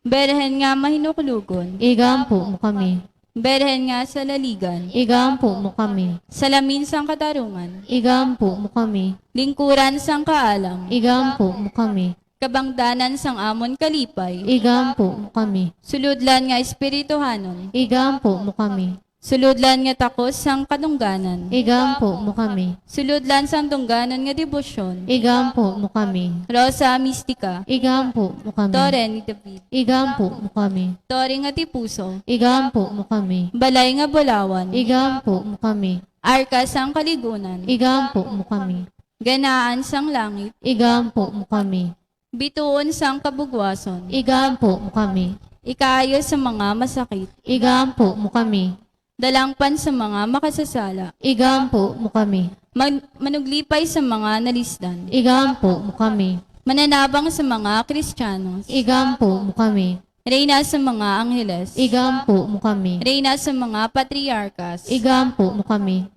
Berhen nga mahinuklugon. Igampo mo kami. Berhen nga sa laligan. Igampo mo kami. Salamin sang katarungan. Igampo mo kami. Lingkuran sang kaalam. Igampo mo kami. Kabangdanan sang amon kalipay. Igampo mo kami. Suludlan nga espirituhanon. Igampo mo kami. Suludlan nga takos sang kadungganan. Igampo mo kami. Suludlan sang dungganan nga debosyon. Igampo mo kami. Rosa Mistika. Igampo mo kami. Tore ni David. Igampo mo kami. Tore nga tipuso. Igampo mo kami. Balay nga bulawan. Igampo mo kami. Arka sang kaligunan. Igampo mo kami. Ganaan sang langit. Igampo mo kami. Bituon sang kabugwason. Igampo mo kami. Ikaayos sa mga masakit. Igampo mo kami. Dalangpan sa mga makasasala. Igampo mo kami. Manuglipay sa mga nalisdan. Igampo mo kami. Mananabang sa mga Kristiyanos. Igampo mo kami. Reyna sa mga angheles. Igampo mo kami. Reyna sa mga patriarkas. Igampo mo kami.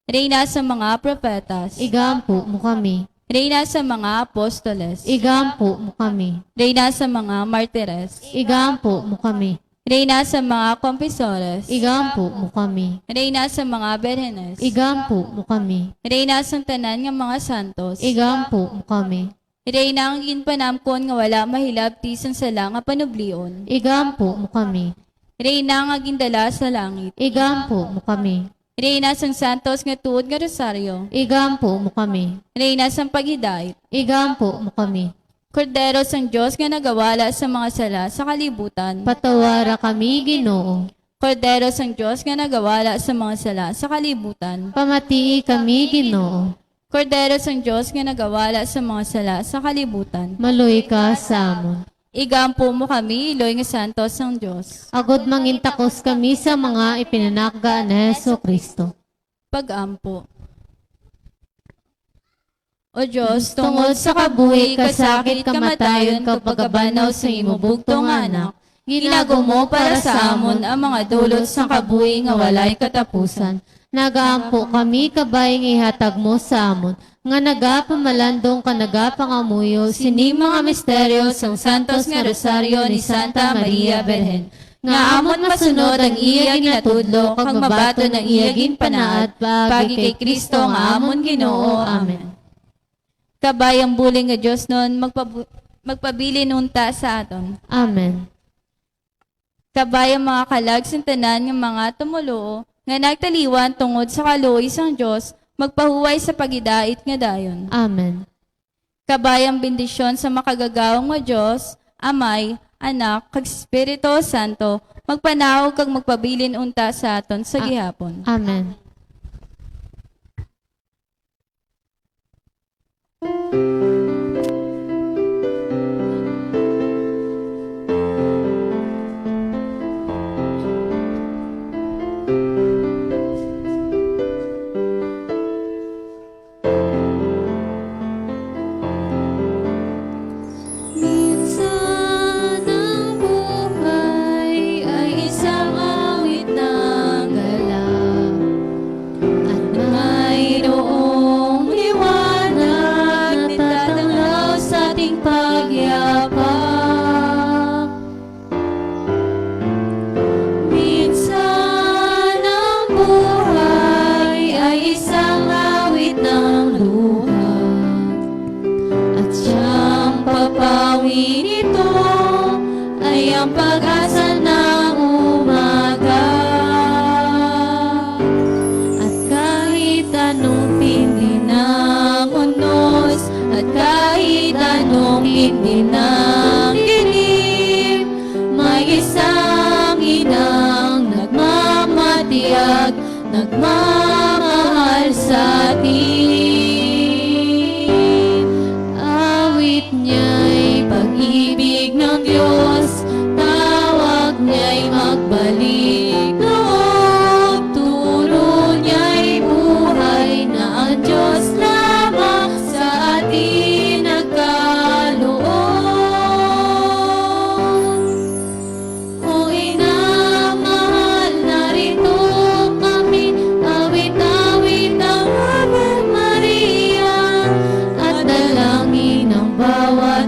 Reyna sa mga propetas. Igampo mo kami. Reyna sa mga apostoles. Igampo mo kami. Reyna sa mga martires. Igampo mo kami. Reyna sa mga kompisores. Igampo mo kami. Reyna sa mga berhenes. Igampo mo kami. Reyna sa tanan nga mga santos. Igampo mo kami. Reyna ang ginpanamkon nga wala mahilab tisan sa nga panublion. Igampo mo kami. Reyna ang gindala sa langit. Igampo mo kami. Reyna sang santos nga tuod nga rosaryo. Igampo mo kami. Reyna sang paghidait. Igampo mo kami. Kordero sang Diyos nga nagawala sa mga sala sa kalibutan. Patawara kami, Ginoo. Kordero sang Diyos nga nagawala sa mga sala sa kalibutan. Pamatii kami, Ginoo. Kordero sang Diyos nga nagawala sa mga sala sa kalibutan. Maluy ka sa amon. Igampo mo kami, Iloy nga santos sang Diyos. Agod mangintakos kami sa mga ipinanakga na Heso Kristo. Pag-ampo. O Diyos, tungod sa kabuhi, kasakit, kamatayon, kapagabanaw sa imubugtong anak, ginago mo para sa amon ang mga dulot sa kabuhi nga walay katapusan. Nagaampo kami kabayng ihatag mo sa amon, nga nagapamalandong ka nagapangamuyo, Sini mga misteryo sang santos nga rosaryo ni Santa Maria Berhen. Nga amon masunod ang iya ginatudlo, kag mabato ng iya ginpanaad, pagi kay Kristo nga amon Ginoo. Amen. Kabayang buling nga Diyos noon, magpabilin unta sa aton. Amen. Kabayang mga kalag sintanan ng mga tumuluo, nga nagtaliwan tungod sa kaluoy sang Diyos, magpahuway sa pagidait nga dayon. Amen. Kabayang bendisyon sa makagagawang nga Diyos, Amay, Anak, kag Espiritu Santo, magpanawag kag magpabilin unta sa aton sa gihapon. Amen. Minsan ang buhay ay isang awit ng galak, at mayroong liwanag na tatanglaw sa ating pagyapak. Minsan ang buhay ay isang awit ng luha, at siyang papawi nito ay ang pag-asa ng umaga. At kahit anong tindi ng unos, at kahit anong tindi ng dilim, may isang inang nagmamatiyag, nagmamahal sa atin. Awit niya'y pag-ibig ng Diyos, tawag niya'y magbalik loob, turo niya'y buhay na ang Diyos lamang sa atin nagkaloob. O inang mahal, narito kami, awit-awit ang Ave Maria, at dalangin ng bawat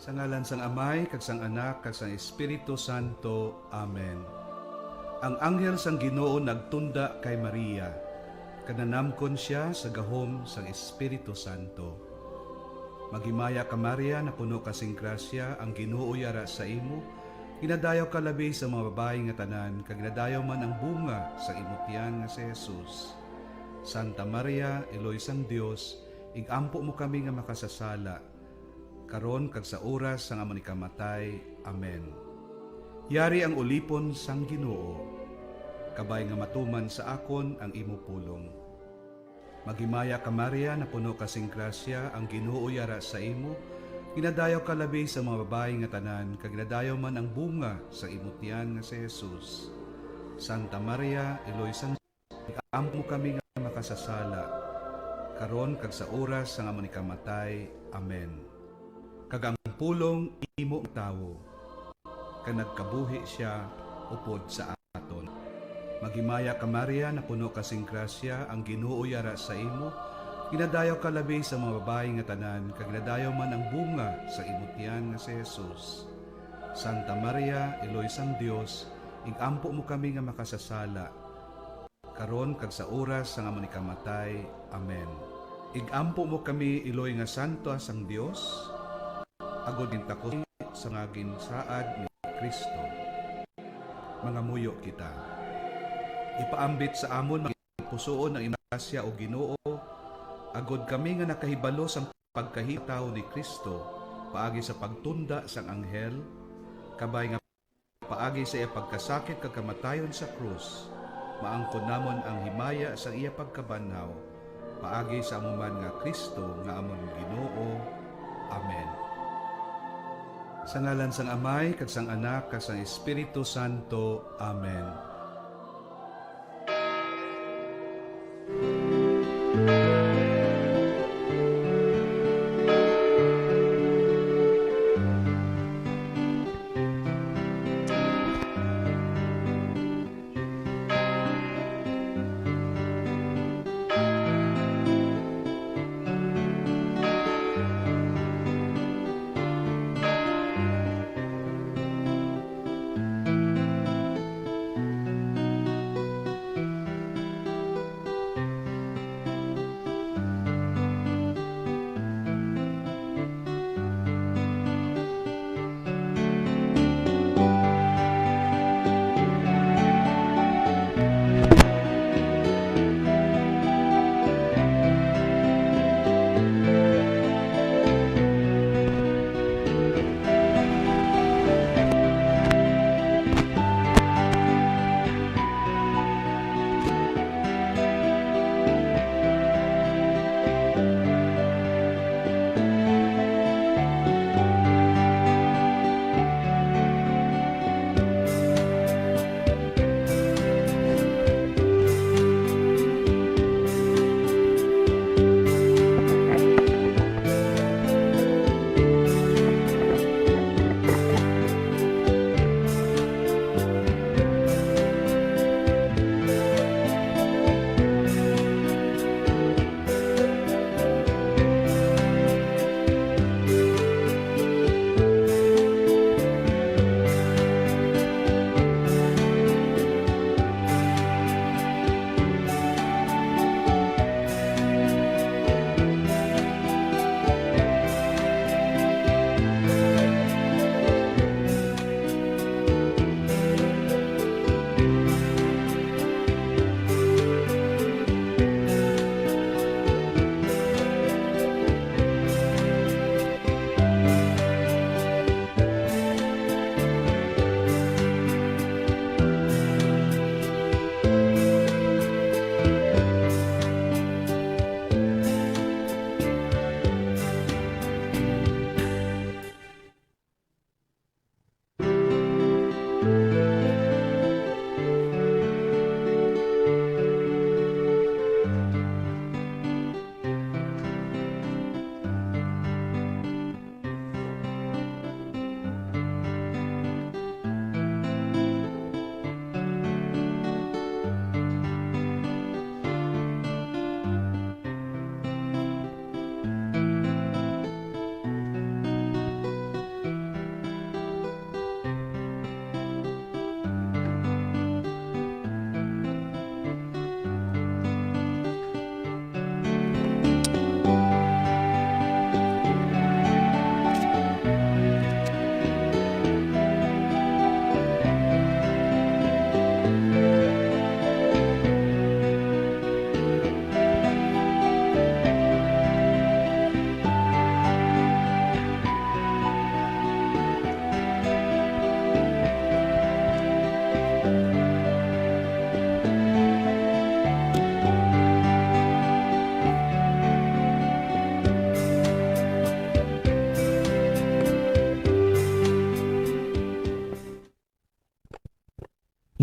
Sa ngalan sang Amay, kag sang Anak, kag sang Espiritu Santo. Amen. Ang anghel sang Ginoo nagtunda kay Maria, kananamkon siya sa gahom sang Espiritu Santo. Magimaya ka Maria, na puno kasing grasya, ang Ginoo yara sa imo, ginadayaw ka labi sa mga babae nga tanan, kag ginadayaw man ang bunga sa imutyan nga si Jesus. Santa Maria, Eloy sang Dios, igampo mo kami nga makasasala, karon kag sa oras sang amon ikamatay. Amen. Yari ang ulipon sang Ginoo, kabay nga matuman sa akon ang imo pulong. Magimaya ka Maria, na puno kasing grasya, ang Ginoo yara sa imo, ginadayaw ka labi sa mga babae nga tanan, kag ginadayaw man ang bunga sa imutyan nga si Jesus. Santa Maria, Eloy sang Dios, igampo mo kami nga makasasala, karon kag sa oras sang amon ikamatay. Amen. Kag ang pulong imo tawo, kag nagkabuhi siya upod sa aton. Magimaya ka Maria, na puno kasing grasya, ang Ginoo yara sa imo, ginadayaw ka labi sa mga babae nga tanan, kag ginadayaw man ang bunga sa imutyan nga si Jesus. Santa Maria, Eloy sang Dios, igampo mo kami nga makasasala, karon kag sa oras sang amon ikamatay. Amen. Igampo mo kami, Eloy nga santo sang Dios, agod din tako sa ngagin saad ni Kristo. Mga muyo kita. Ipaambit sa amon mga pusoon ang inasya o Ginoo, agod kami nga nakahibalo sang pagkahitaw ni Kristo, paagi sa pagtunda sang anghel, kabay nga paagi sa iya pagkasakit kag kamatayon sa krus, maangkon namon ang himaya sa iya pagkabanhaw, paagi sa amuman nga Kristo nga amon Ginoo. Amen. Sa ngalan sang Amay, kag sang Anak, kag sang Espiritu Santo. Amen.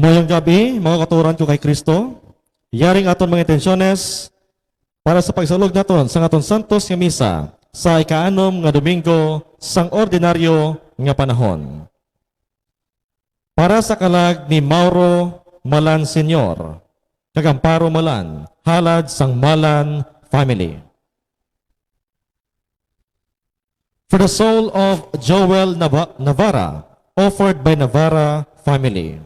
Mayong gabi, mga katuran ko kay Kristo, yaring aton mga intensyones para sa pagsalog naton sa aton santos nga misa sa ikaanom nga Domingo sang ordinaryo nga panahon. Para sa kalag ni Mauro Malan Sr., kagamparo Malan, halad sang Malan family. For the soul of Joel Navarra, offered by Navarra family.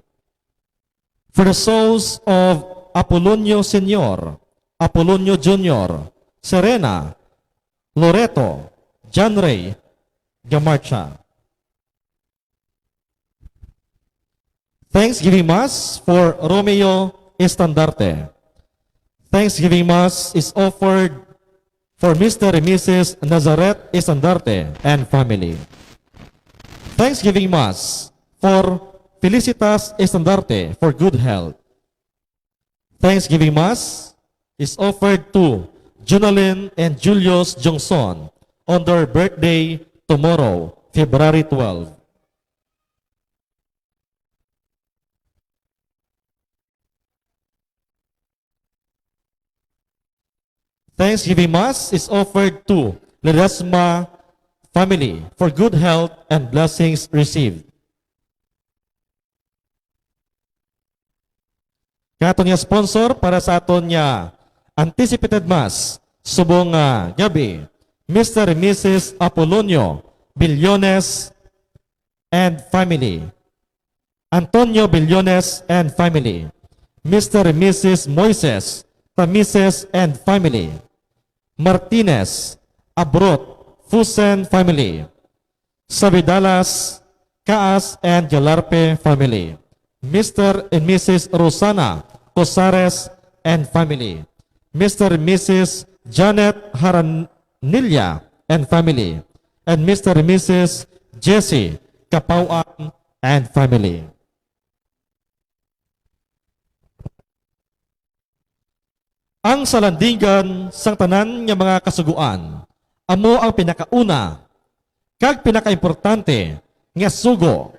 For the souls of Apolonio Sr., Apolonio Jr., Serena, Loreto, John Ray, Gamarcha. Thanksgiving Mass for Romeo Estandarte. Thanksgiving Mass is offered for Mr. and Mrs. Nazareth Estandarte and family. Thanksgiving Mass for Felicitas Estandarte for good health. Thanksgiving Mass is offered to Junalyn and Julius Johnson on their birthday tomorrow, February 12. Thanksgiving Mass is offered to Ledesma family for good health and blessings received. Katon nga sponsor para sa aton nga anticipated Mass subong gabi, Mr. and Mrs. Apolonio Billones and family. Antonio Billones and family. Mr. and Mrs. Moises Tamises and family. Martinez Abrot Fusen family. Sabidalas Kaas and Galarpe family. Mr. and Mrs. Rosana Cosares and family. Mr. and Mrs. Janet Haranilla and family. And Mr. and Mrs. Jesse Kapauan and family. Ang salandingan sang tanan nga mga kasuguan, amo ang pinakauna, kag pinakaimportante nga sugo,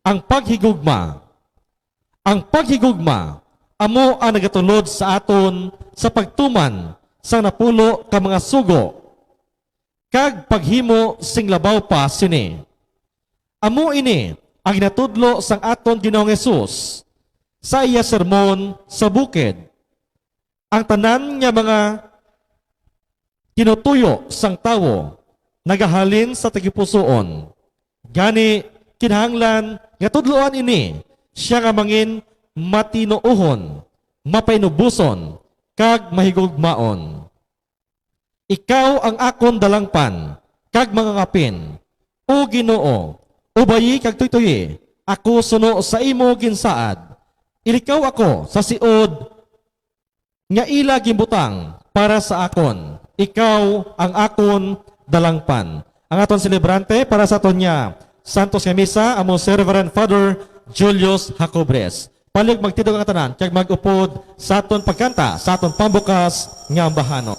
ang paghigugma. Ang paghigugma, amo ang nagatulod sa aton sa pagtuman sang napulo ka mga sugo, kag paghimo sing labaw pa sini. Amo ini ang ginatudlo sang aton Ginoong Hesus sa iya sermon sa bukid. Ang tanan nga mga kinutuyo sang tawo nagahalin sa tagipusoon. Gani kinahanglan nga tudloan ini siya nga mangin matinoohon, mapainubuson, kag mahigugmaon. Ikaw ang akon dalangpan, kag mga ngapin, o Ginoo, ubayi kag tuytoyi, ako suno sa imo ginsaad. Ilikaw ako sa siod nga ila gimbutang para sa akon. Ikaw ang akon dalangpan. Ang aton celebrante para sa aton niya, Santos nga Misa, amo Sir Reverend Father Julius Jacobres. Palig magtidog ang tanan, kag mag-upod sa aton pagkanta, sa aton pambukas nga ambahano.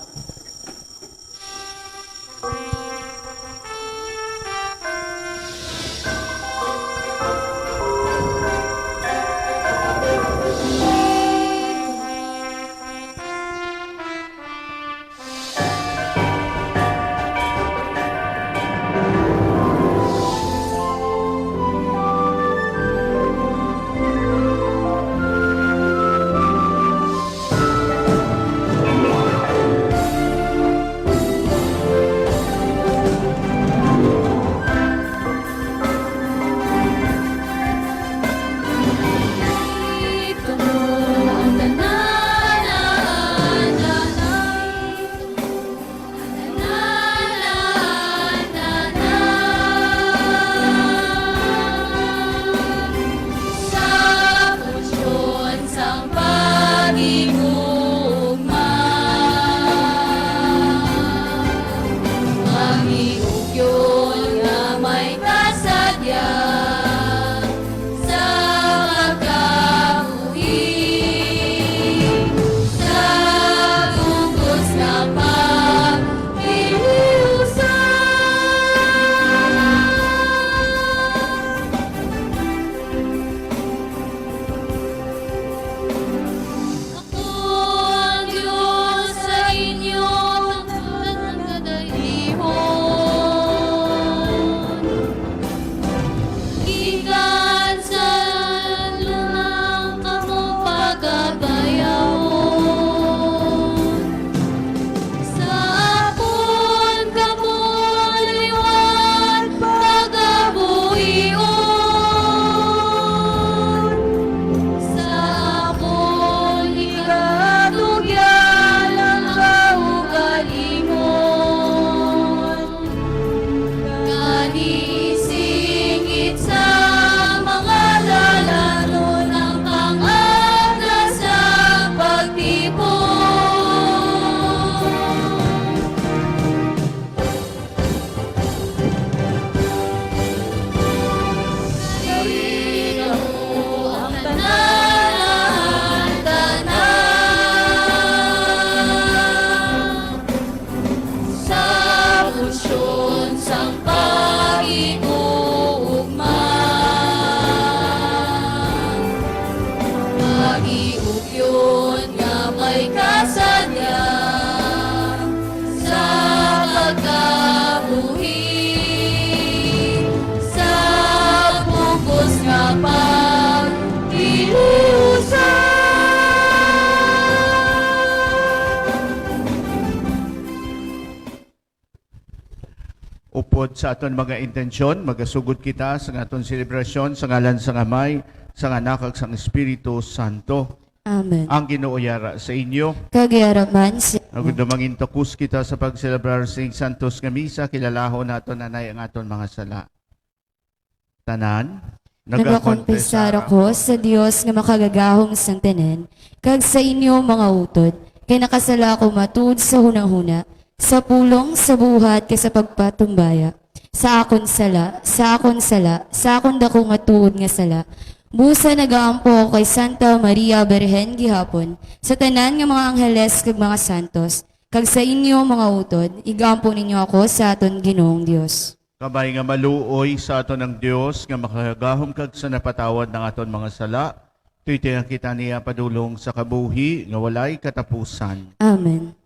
pod sa aton mga intensyon, magasugod kita sa aton selebrasyon sa ngalan sa Amay, sa Anak ug sa Espiritu Santo. Amen. Ang Ginoo yara sa inyo. Kagayaraman sa Nagudumangin takus kita sa pagselebrar sing Santos nga misa, kilalahon naton nanay ang aton mga sala. Tanan, nagakonfesar ako sa Dios nga makagagahong sang tanan, kag sa inyo mga utod, kay nakasala ko matud sa hunahuna, sa pulong, sa buhat, kay sa pagpatumbaya. Sa akon sala, sa akon dako nga tuod nga sala. Busa nagaampo ako kay Santa Maria Berhen gihapon, sa tanan nga mga angheles kag mga santos, kag sa inyo mga utod, igampo ninyo ako sa aton Ginoong Dios. Kabay nga maluoy sa aton ng Dios nga makagahom kag sa napatawad ng aton mga sala. Tuwitihan kita niya padulong sa kabuhi nga walay katapusan. Amen.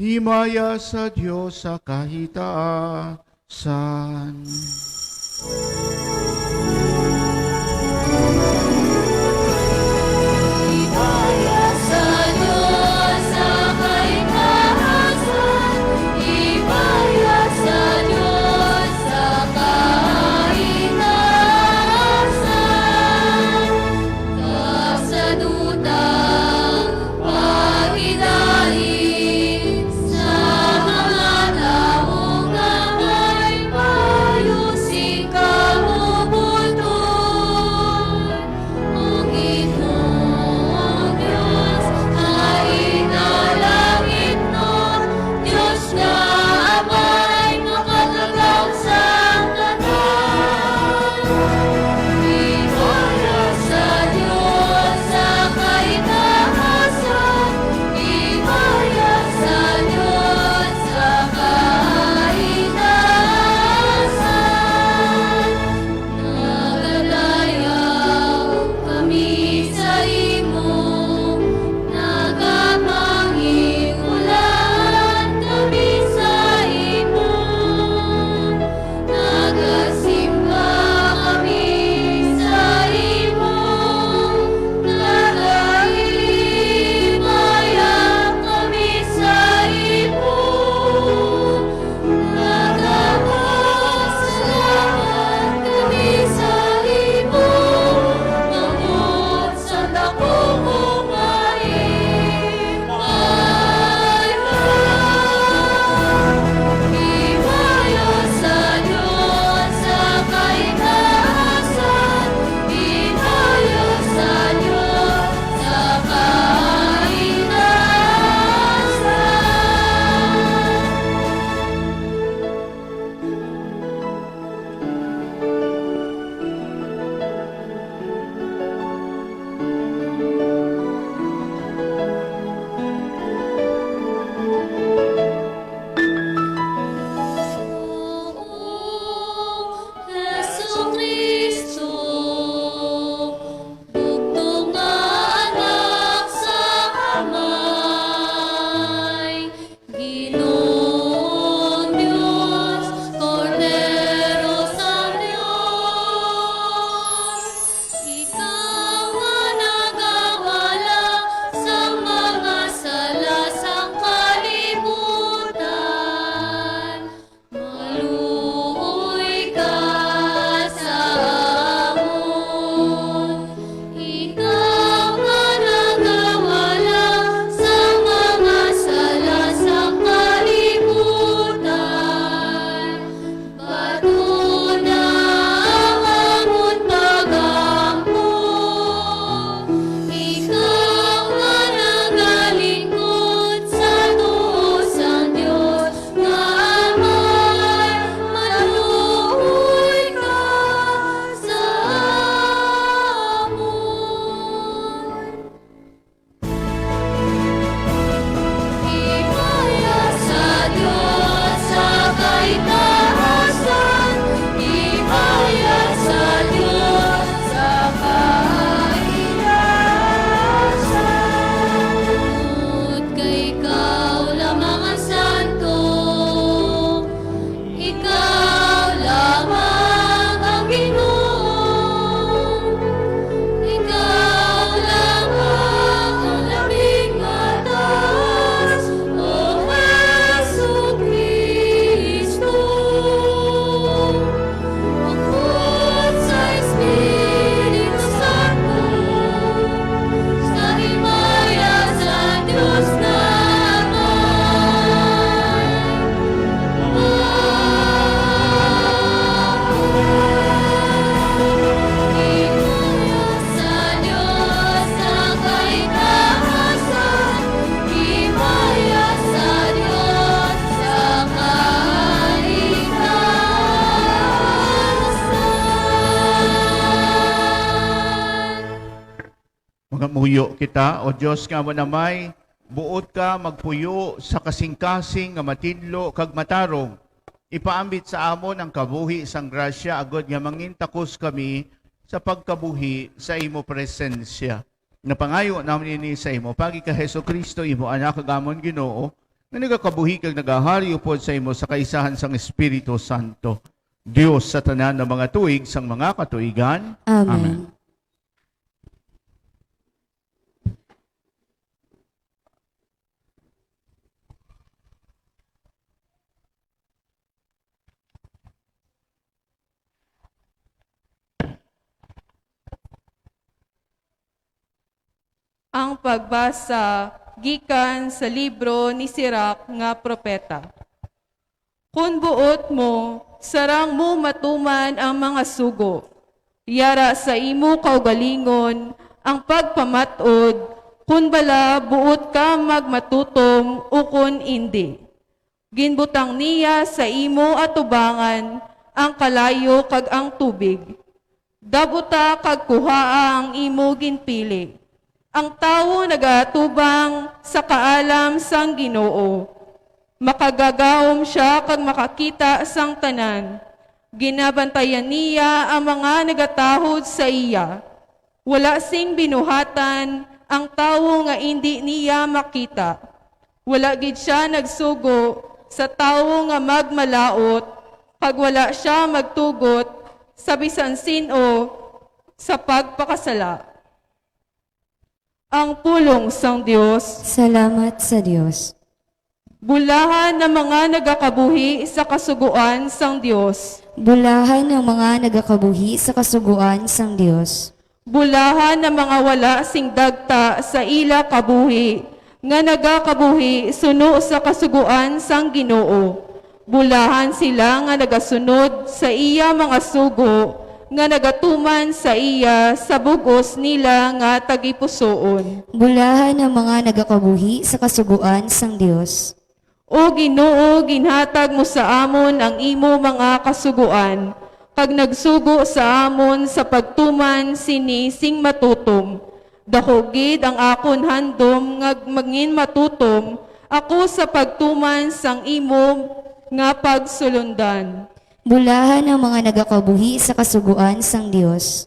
Himaya sa Diyos sa kahitaasan. Sa mga taong na may payusing ka mo kita, o Diyos nga mo namay, buot ka magpuyo sa kasing-kasing nga matinlo kag matarong. Ipaambit sa amon ang kabuhi sang grasya, agod nga mangintakos kami sa pagkabuhi sa imo presensya. Napangayo namin ini sa imo, pagi ka Heso Kristo, imo anak kagamon Ginoo, nga nagakabuhi kag nagahari upod sa imo sa kaisahan sang Espiritu Santo. Diyos sa tanan ng mga tuig sang mga katuigan. Amen. Ang pagbasa gikan sa libro ni Sirach nga propeta. Kung buot mo, sarang mo matuman ang mga sugo. Yara sa imo kaugalingon ang pagpamatod, kung bala buot ka magmatutom o kung hindi. Ginbutang niya sa imo atubangan ang kalayo kag ang tubig. Dabuta kag kuhaa ang imo ginpili. Ang tao nagatubang sa kaalam sang Ginoo. Makagagawom siya kag makakita sang tanan. Ginabantayan niya ang mga nagatahod sa iya. Wala sing binuhatan ang tao nga hindi niya makita. Wala gid siya nagsugo sa tao nga magmalaot, pag wala siya magtugot sa bisan sino sa pagpakasala. Ang pulong sang Dios. Salamat sa Diyos. Bulahan ng mga nagakabuhi sa kasuguan sang Dios. Bulahan ng mga nagakabuhi sa kasuguan sang Diyos. Bulahan ng mga wala sing dagta sa ila kabuhi, nga nagakabuhi suno sa kasuguan sang Ginoo. Bulahan sila nga nagasunod sa iya mga sugo, nga nagatuman sa iya sa bugos nila nga tagipusoon. Bulahan ng mga nagakabuhi sa kasuguan sang Diyos. O Ginoo, ginhatag mo sa amon ang imo mga kasuguan, kag nagsugo sa amon sa pagtuman sinising matutom. Dahugid ang akon handom nga mangin matutom, ako sa pagtuman sang imo nga pagsulundan. Bulahan ng mga nagakabuhi sa kasuguan sang Diyos.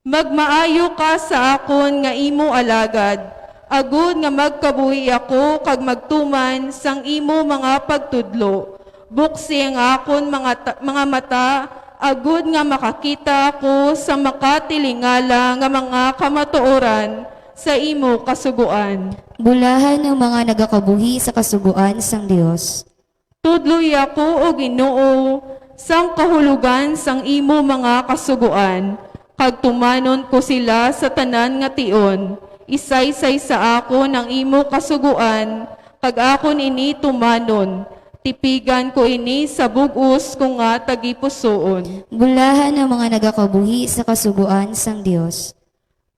Magmaayo ka sa akon nga imo alagad, agud nga magkabuhi ako kag magtuman sang imo mga pagtudlo. Buksi ang akon mga mata, agud nga makakita ako sa makatilingala nga mga kamatuoran sa imo kasuguan. Bulahan ng mga nagakabuhi sa kasuguan sang Diyos. Tudloy ako o Ginoo sang kahulugan sang imo mga kasuguan, kag tumanon ko sila sa tanan nga tion. Isaysay sa ako ng imo kasuguan, kag akon ini tumanon. Tipigan ko ini sa bugos ko nga tagipusoon. Bulahan ng mga nagakabuhi sa kasuguan sang Diyos.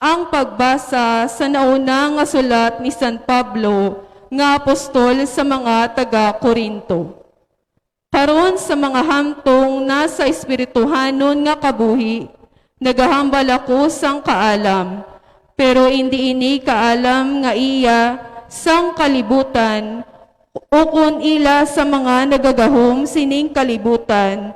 Ang pagbasa sa nauna nga sulat ni San Pablo nga apostol sa mga taga-Korinto. Karon sa mga hamtong nasa espirituhanon nga kabuhi, nagahambal ako sang kaalam, pero hindi ini kaalam nga iya sang kalibutan, ukon ila sa mga nagagahom sining kalibutan,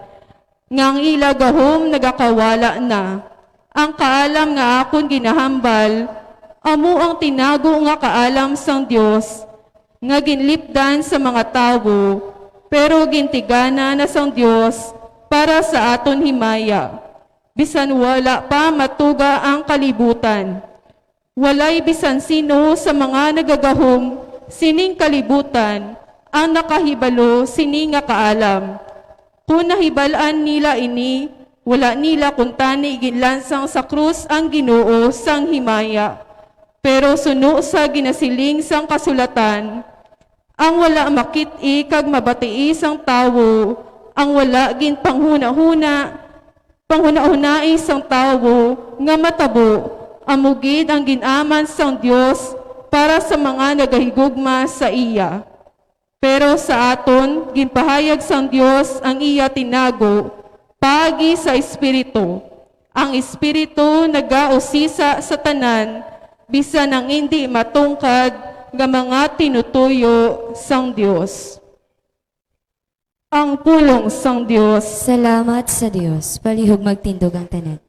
ngang ila gahom nagakawala na. Ang kaalam nga akon ginahambal, amo ang tinago nga kaalam sang Dios, nga ginlipdan sa mga tawo, pero gintigana na sang Dios para sa aton himaya. Bisan wala pa matuga ang kalibutan. Walay bisan sino sa mga nagagahom sining kalibutan ang nakahibalo sining nga kaalam. Kung nahibalaan nila ini, wala nila kuntani ginlansang sa krus ang Ginoo sang himaya. Pero suno sa ginasiling sang kasulatan, ang wala makit-i kag mabatii sang tawo, ang wala gin panghuna-hunai sang tawo nga matabo, amugid ang ginaman sang Dios para sa mga nagahigugma sa iya. Pero sa aton, ginpahayag sang Dios ang iya tinago, pagi sa Espiritu. Ang Espiritu nagausisa sa tanan bisan ang hindi matungkad nga mga tinutuyo sang Dios. Ang pulong sang Dios. Salamat sa Dios. Palihog magtindog ang tanan.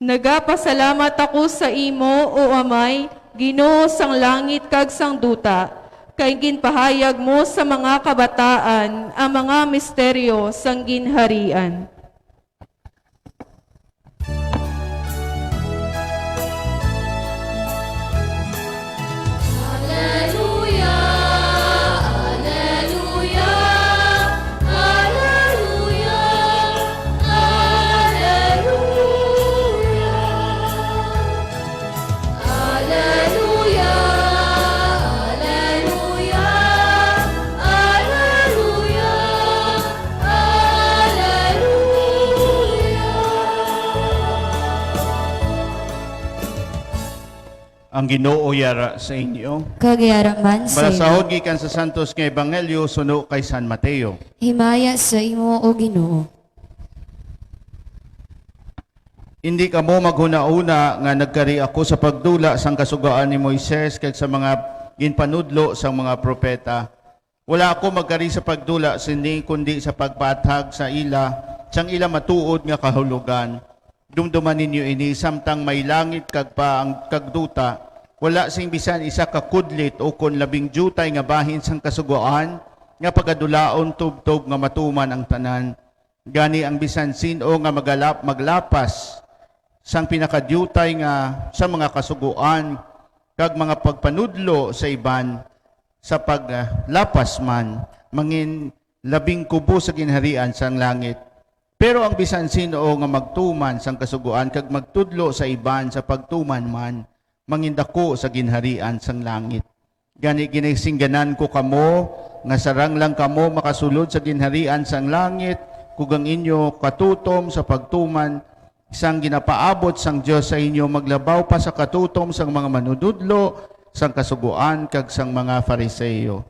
Nagapasalamat ako sa imo, O Amay, Ginoo sang langit kag sang duta, kay ginpahayag mo sa mga kabataan ang mga misteryo sang ginharian. Ang Ginoo yara sa inyo. Kagayara man sa Balasahod gikan sa Santos nga Ebanghelyo suno kay San Mateo. himaya sa imo o Ginoo. Hindi ka mo maghuna-una nga nagkari ako sa pagdula sang kasugaan ni Moises kag sa mga ginpanudlo sang mga propeta. Wala ako magkari sa pagdula sini kundi sa pagpatag sa ila sang ila matuod nga kahulugan. Dumduman ninyo ini samtang may langit kag pa ang kagduta. Wala sing bisan isa ka kudlit o kon labing jutay nga bahin sang kasugoan nga pagadulaon tubtob nga matuman ang tanan. Gani ang bisan sino nga maglapas sang pinakadyutay nga sa mga kasuguan kag mga pagpanudlo sa iban sa paglapas man mangin labing kubo sa ginharian sang langit. Pero ang bisan sino nga magtuman sang kasuguan kag magtudlo sa iban sa pagtuman man mangindako sa ginharian sang langit. Gani ginisingganan ko kamo nga sarang lang kamo makasulod sa ginharian sang langit kung ang inyo katutom sa pagtuman isang ginapaabot sang Dios sa inyo maglabaw pa sa katutom sang mga manududlo sang kasuguan kag sang mga Fariseo.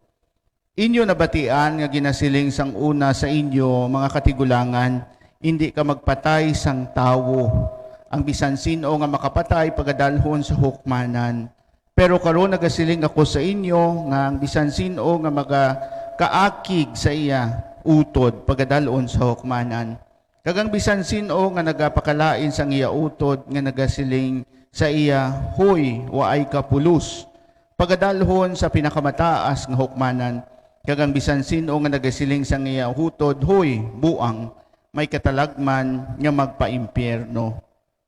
Inyo nabatian nga ginasiling sang una sa inyo mga katigulangan, hindi ka magpatay sang tawo. Ang bisan sino nga makapatay pagadalhon sa hukmanan. Pero karon nagasiling ako sa inyo nga ang bisan sino nga magakaakig sa iya utod pagadalhon sa hukmanan. Kagang bisan sino nga nagapakalain sang iya utod nga nagasiling sa iya, hoy, waay ka pulos. Pagadalhon sa pinakamataas nga hukmanan. Kagang bisan sino nga nagasiling sang iya utod, hoy, buang, may katalagman nga magpaimpyerno.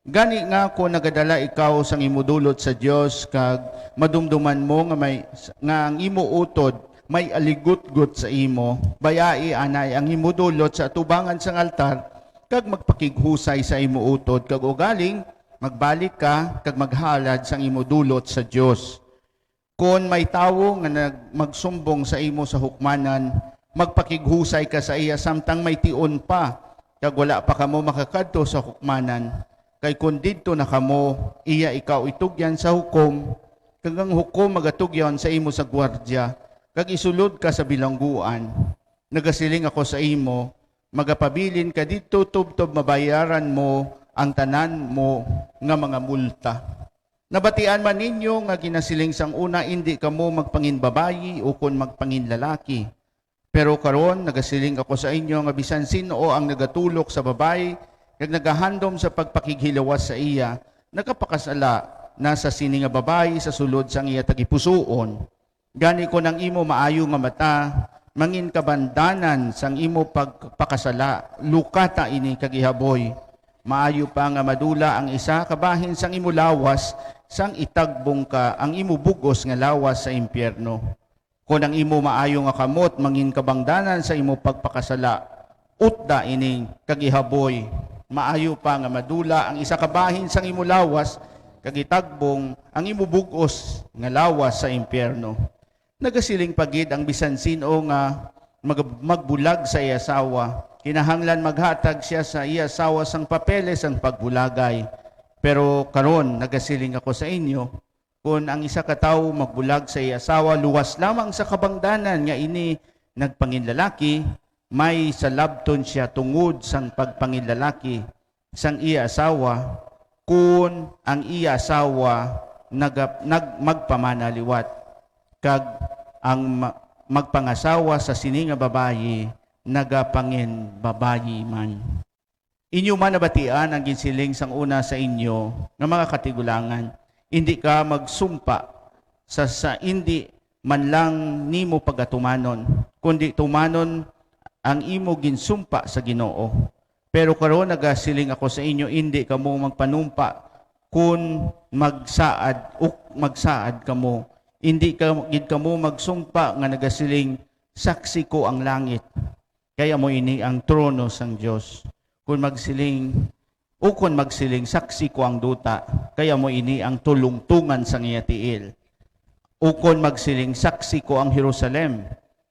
Gani nga ko nagadala ikaw sang imudulot sa Dios kag madumduman mo nga ang imo utod may aligut-gut sa imo. Bayai anay ang imudulot sa tubangan sang altar kag magpakighusay sa imo utod kag ugaling magbalik ka kag maghalad sang imudulot sa Dios. Kon may tawo nga magsumbong sa imo sa hukmanan, magpakighusay ka sa iya samtang may tion pa kag wala pa kamo makakadto sa hukmanan. Kay kung dito na kamo, iya ikaw itugyan sa hukom, kag ang hukom magatugyan sa imo sa gwardya, kag isulod ka sa bilangguan. Nagasiling ako sa imo, magapabilin ka dito tubtob mabayaran mo ang tanan mo nga mga multa. Nabatian man ninyo nga ginasiling sang una, hindi kamo magpanginbabayi o kon magpanginlalaki. Pero karon nagasiling ako sa inyo nga bisan sino ang nagatulok sa babae, kag nagahandom sa pagpakighilawas sa iya, nakapakasala na sa sini nga babae sa sulod sang iya tagipusoon. Gani ko nang imo maayo nga mata, mangin kabandanan sang imo pagpakasala, lukata ini kagihaboy. Maayo pa nga madula ang isa, kabahin sang imo lawas, sang itagbong ka ang imo bugos nga lawas sa impyerno. Kung ang imo maayo nga kamot, mangin kabangdanan sa imo pagpakasala, utda ining kagihaboy, maayo pa nga madula ang isa kabahin sang imo lawas, kagitagbong ang imo bugos nga lawas sa impyerno. Nagasiling pagid ang bisan sino nga magbulag sa iya asawa, kinahanglan maghatag siya sa iya asawa sang papeles ang pagbulagay. Pero karon nagasiling ako sa inyo, kung ang isa ka tawo magbulag sa iya asawa, luwas lamang sa kabangdanan nga ini nagpanginlalaki, may salabton siya tungod sang pagpanginlalaki sang iya asawa, kung ang iya asawa magpamanaliwat, kag ang magpangasawa sa sini nga babayi, nagapangin babayi man. Inyo man nabatian ang ginsiling sang una sa inyo nga mga katigulangan, hindi ka magsumpa sa hindi man lang nimo pagatumanon, kundi tumanon ang imo ginsumpa sa Ginoo. Pero karon nagasiling ako sa inyo, hindi ka mo magpanumpa kung magsaad ka mo. Hindi ka mo magsumpa nga nagasiling, saksi ko ang langit. Kaya mo ini ang trono sang Dios. Kung magsiling, saksi ko ang duta, kaya mo ini ang tulungtungan sang iya tiil. Ukon magsiling, saksi ko ang Jerusalem,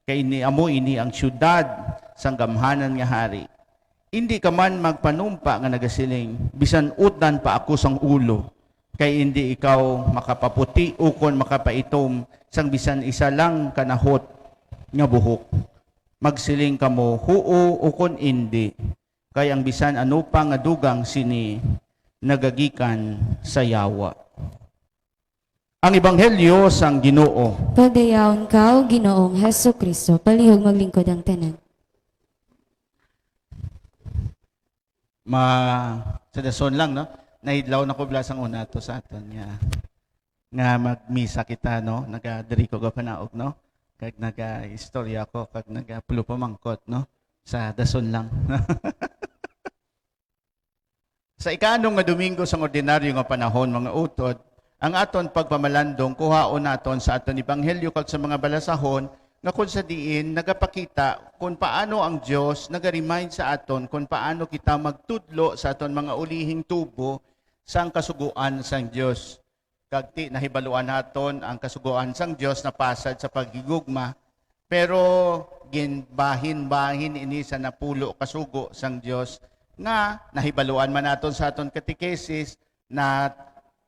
kaya ini ang syudad sang gamhanan nga hari. Hindi ka man magpanumpa nga nagasiling, bisan utan pa ako sang ulo, kay hindi ikaw makapaputi ukon makapaitom sang bisan isa lang kanahot nga buhok. Magsiling ka mo, huo ukon hindi, kay ang bisan ano pa nga dugang sini nagagikan sa yawa. Ang Ebanghelyo sang Ginoo. Pagdayaon ka, o Ginoong Heso Kristo, palihog maglingkod ang tanan. Sa dason lang, no? Nahidlaw na ko blasang una to sa aton nga magmisa kita, no? Nagadiri ko ga panaog, no? Kag naga-istorya ko, kag nagapulo pamangkot, no? Sa dason lang. Sa ikaanong nga Domingo sang ordinaryo nga panahon, mga utod, ang aton pagpamalandong kuhaon naton sa aton Ebanghelyo kag sa mga balasahon nga kung sa diin nagapakita kung paano ang Dios naga-remind sa aton kung paano kita magtudlo sa aton mga ulihing tubo sang kasuguan sang Dios. Kag ti nahibaluan naton ang kasuguan sang Dios na pasad sa paghigugma, pero ginbahin-bahin ini sa napulo kasugo sang Dios nga nahibaluan man naton sa aton katekesis na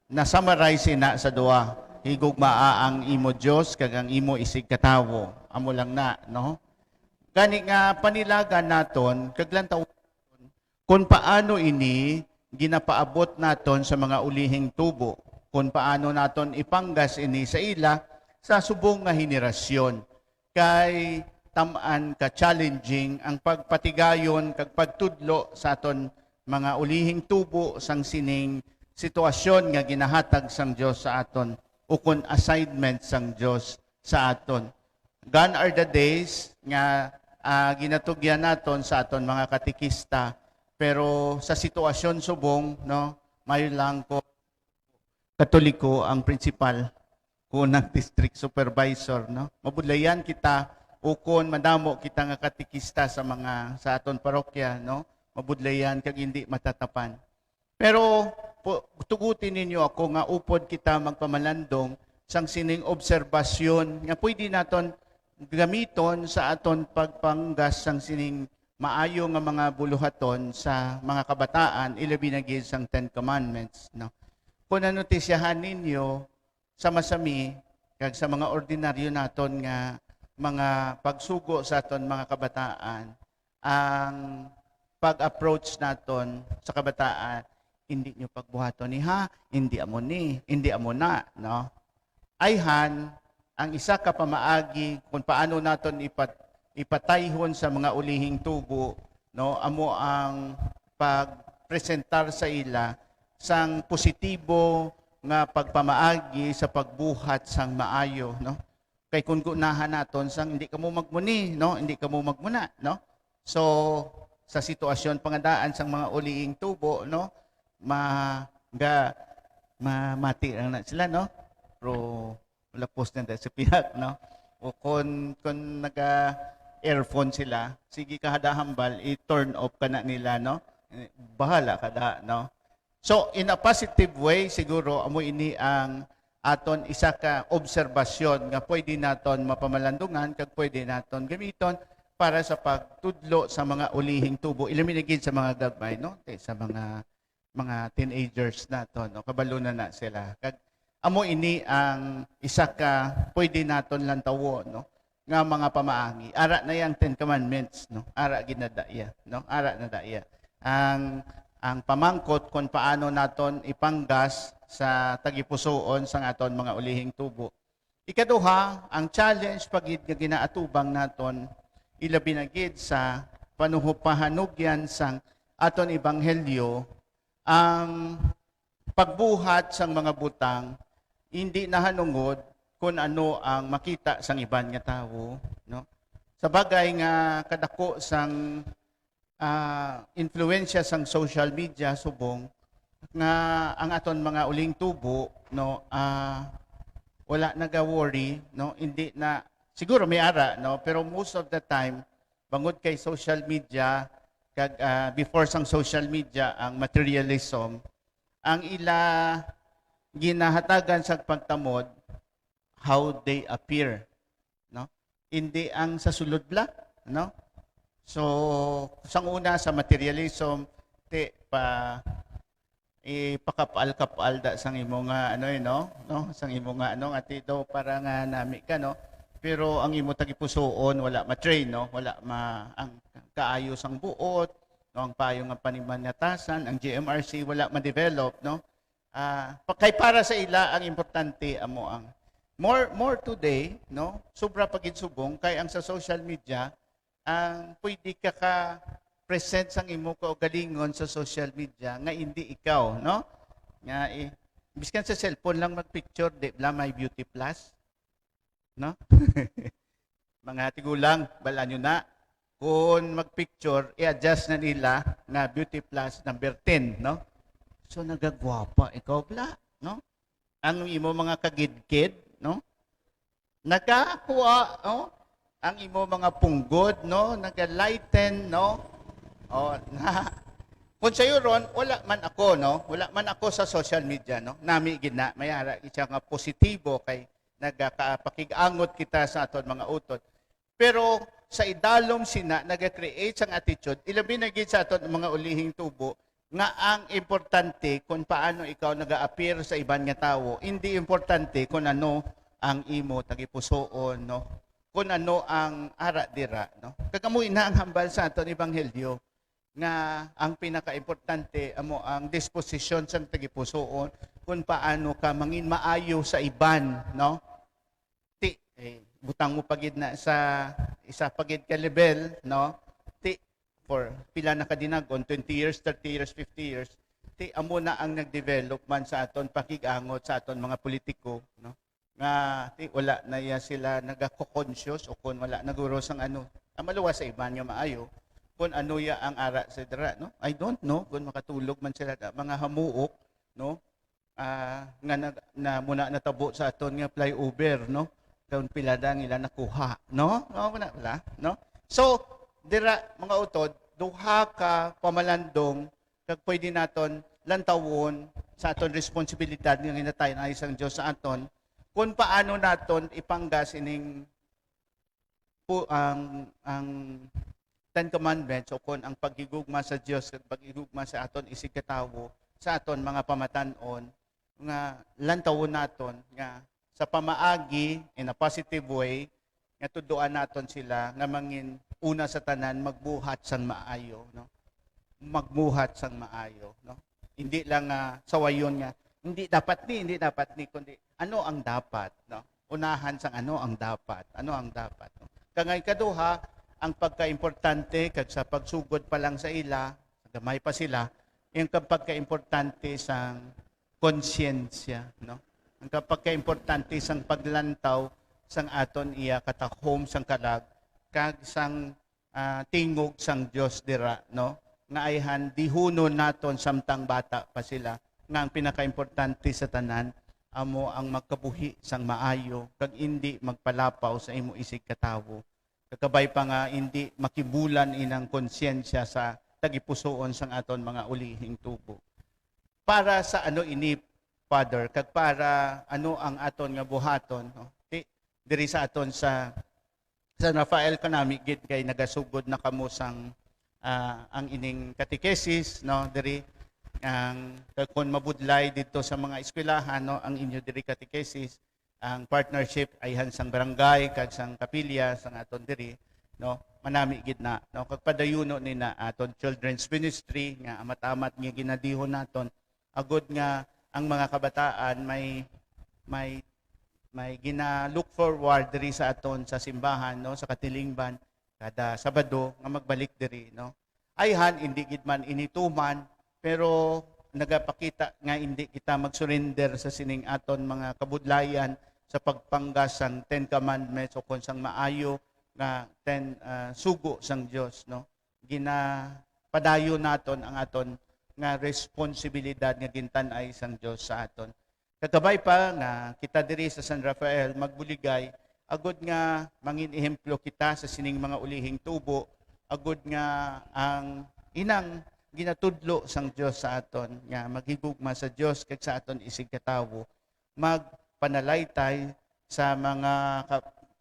na-summarize na sa duwa. Higugmaa ang imo Dios kag ang imo isig katawo. Amo lang na, no? Gani nga panilagan naton kag lantaw kung paano ini ginapaabot naton sa mga ulihing tubo, kung paano naton ipanggas ini sa ila sa subong nga henerasyon. Kay tamaan ka challenging ang pagpatigayon kag pagtudlo sa aton mga ulihing tubo sang sining sitwasyon nga ginahatag sang Dios sa aton ukon assignment sang Dios sa aton. Gone are the days nga ginatugyan naton sa aton mga katikista, pero sa sitwasyon subong, no, mayo lang ko Katoliko ang principal kunang district supervisor, no. Mabudlayan kita ukon madamo kita nga katikista sa aton parokya, no. Mabudlayan kag hindi matatapan. Pero tugutin ninyo ako nga upod kita magpamalandong sang sining obserbasyon nga pwede naton gamiton sa aton pagpanggas sang sining maayo nga mga buluhaton sa mga kabataan, ilabi na gid sang Ten Commandments, no. Kung nanotisyahan ninyo sa masami kag sa mga ordinaryo naton nga mga pagsugo sa aton mga kabataan, ang pag-approach naton sa kabataan, hindi nyo pagbuhaton ni hindi amo hindi amo na, no? Ayhan, ang isa ka pamaagi kung paano naton ipatayhon sa mga ulihing tubo, no? Amo ang pagpresentar sa ila sang positibo nga pagpamaagi sa pagbuhat sang maayo, no? Kay kung gunahan naton sang hindi kamo magmuni, no? Hindi kamo magmuna, no? So sa sitwasyon pangadaan sang mga ulihing tubo, no? mamati lang na sila, no? Pero wala post na dahil sa piyak, no? O kung naka-earphone sila, sige ka hambal, i-turn off ka na nila, no? Bahala ka da, no? So, in a positive way, siguro, amo ini ang aton isa ka obserbasyon nga pwede naton mapamalandungan kag pwede naton gamiton para sa pagtudlo sa mga ulihing tubo. Ilaminigid sa mga gagmay, no? Sa mga teenagers naton, no? Kabalo na sila. Kag amo ini ang isa ka pwede naton lantawon, no? Nga mga pamaangi. Ara na yang 10 Commandments, no? Ara ginadaya, no? Ara na daya. Ang pamangkot kung paano naton ipanggas sa tagipusoon sang aton mga ulihing tubo. Ikaduha, ang challenge pagid nga ginaatubang naton ilabi na gid sa panuhupahanugyan sang aton ebanghelyo, ang pagbuhat sang mga butang hindi nahanungod kung ano ang makita sang iban nga tawo, no? Sa bagay nga kadako sang influensya sang social media subong nga ang aton mga uling tubo, no, wala naga-worry, no, hindi na siguro may ara, no, pero most of the time bangod kay social media kag before sang social media ang materialism ang ila ginahatagan sa pagtamod how they appear, no, hindi ang sa sulod bla, no. So, sang una sa materialism, ipakapal-kapal da sang imo nga ano no? Sang imo nga ano ati daw para nga nami ka, no? Pero ang imo tagipusoon wala ma-train, no? Wala ang kaayo sang buot, no? Ang payo nga panimanyatasan, ang GMRC wala ma-develop, no? Kay para sa ila ang importante amo ang more today, no? Sobra pagid subong kay ang sa social media ang pwede ka present sang imo kaugalingon sa social media nga hindi ikaw, no? Nga biskan sa cellphone lang magpicture, di bla may beauty plus, no? Mga tigulang, bala nyo na, kung magpicture, i-adjust na nila na beauty plus number 10, no? So nagagwapa ikaw bla, no? Ang imo mga kagid-kid, no? Nagakuha, no? Ang imo mga punggod, no, naga-lighten, no, kung sa'yo ron, wala man ako, no, wala man ako sa social media, no, nami gina, mayara, isya nga positibo, kay nagakapakig-angot kita sa aton mga utot. Pero sa idalom sina, naga-create sang attitude, ilabi na gid sa aton mga ulihing tubo, nga ang importante kung paano ikaw naga-appear sa iban nga tawo, hindi importante kung ano ang imo tagipusoon, no, kung ano ang ara dira, no? Kagamoy na ang hambal sa aton ebanghelyo nga ang pinaka-importante amo ang disposisyon sa tagipusoon kung paano ka mangin maayo sa iban, no? Butang mo pagid na sa isa pagid ka level, no? For pila na kadinagon 20 years, 30 years, 50 years, amo na ang nagdevelop man sa aton pakigangot sa aton mga politiko, no? Nga wala na ya sila nagako-conscious o kung wala naguro sang ano ang maluwas sa iban nga maayo kung ano ya ang ara sa dira, no? I don't know kung makatulog man sila mga hamuok, no, nga na muna natabo sa aton nga flyover, no, kung piladang ila nakuha, no, wala wala, no. So dira mga utod duha ka pamalandong kag pwede naton lantawon sa aton responsibilidad nga ginatay na isang Dios sa aton kung paano naton ipanggas ining ang 10 Commandments o kung ang paghigugma sa Dios at paghigugma sa aton isig katawo sa aton mga pamatanon nga lantawon naton nga sa pamaagi in a positive way nga tuduan naton sila nga mangin una sa tanan magbuhat sang maayo, no, magbuhat sang maayo, no, hindi lang sawayon nga hindi dapat ni kundi ano ang dapat, no? Unahan sang ano ang dapat, no? Kangay kaduha ang pagkaimportante kag sa pagsugod pa lang sa ila, gamay pa sila, yung pagkaimportante sang konsyensya, no? Ang pagkaimportante sang paglantaw sang aton iya katahom sang kalag kag sang tingog sang Dios dira, no? Nga ayhan dihunon naton samtang bata pa sila nga ang pinakaimportante sa tanan amo ang magkabuhi sang maayo kag hindi magpalapaw sa imo isig katawo. Kakabay pa nga hindi makibulan inang konsyensya sa tagipusoon sang aton mga ulihing tubo. Para sa ano ini, Father, kag para ano ang aton nga buhaton, no? Diri sa aton sa San Rafael kanami gid kay nagasugod na kamo sang ang ining katekesis, no? Diri ang kung mabudlay dito sa mga eskwelahan, no, ang inyo diri katekesis, ang partnership ay sang barangay kag sang kapilya sang aton diri, no, manami gid na, no, kag padayuno ni na aton children's ministry nga amat-amat nga ginadihon naton agod nga ang mga kabataan may gina-look forward diri sa aton sa simbahan, no, sa katilingban kada Sabado nga magbalik diri, no. Ayhan hindi gid man inituman pero nagapakita nga hindi kita mag-surrender sa sining aton mga kabudlayan sa pagpanggas sang 10 Commandments o kung sang maayo nga 10 sugo sang Dios, no. Ginapadayo naton ang aton nga responsibilidad nga gintan-ay sang Dios sa aton. Kagabay pa nga kita diri sa San Rafael magbuligay agod nga mangin ehemplo kita sa sining mga ulihing tubo, agod nga ang inang ginatudlo sang Dios sa aton nga maghigugma sa Dios kag sa aton isig katawo, magpanalaytay sa mga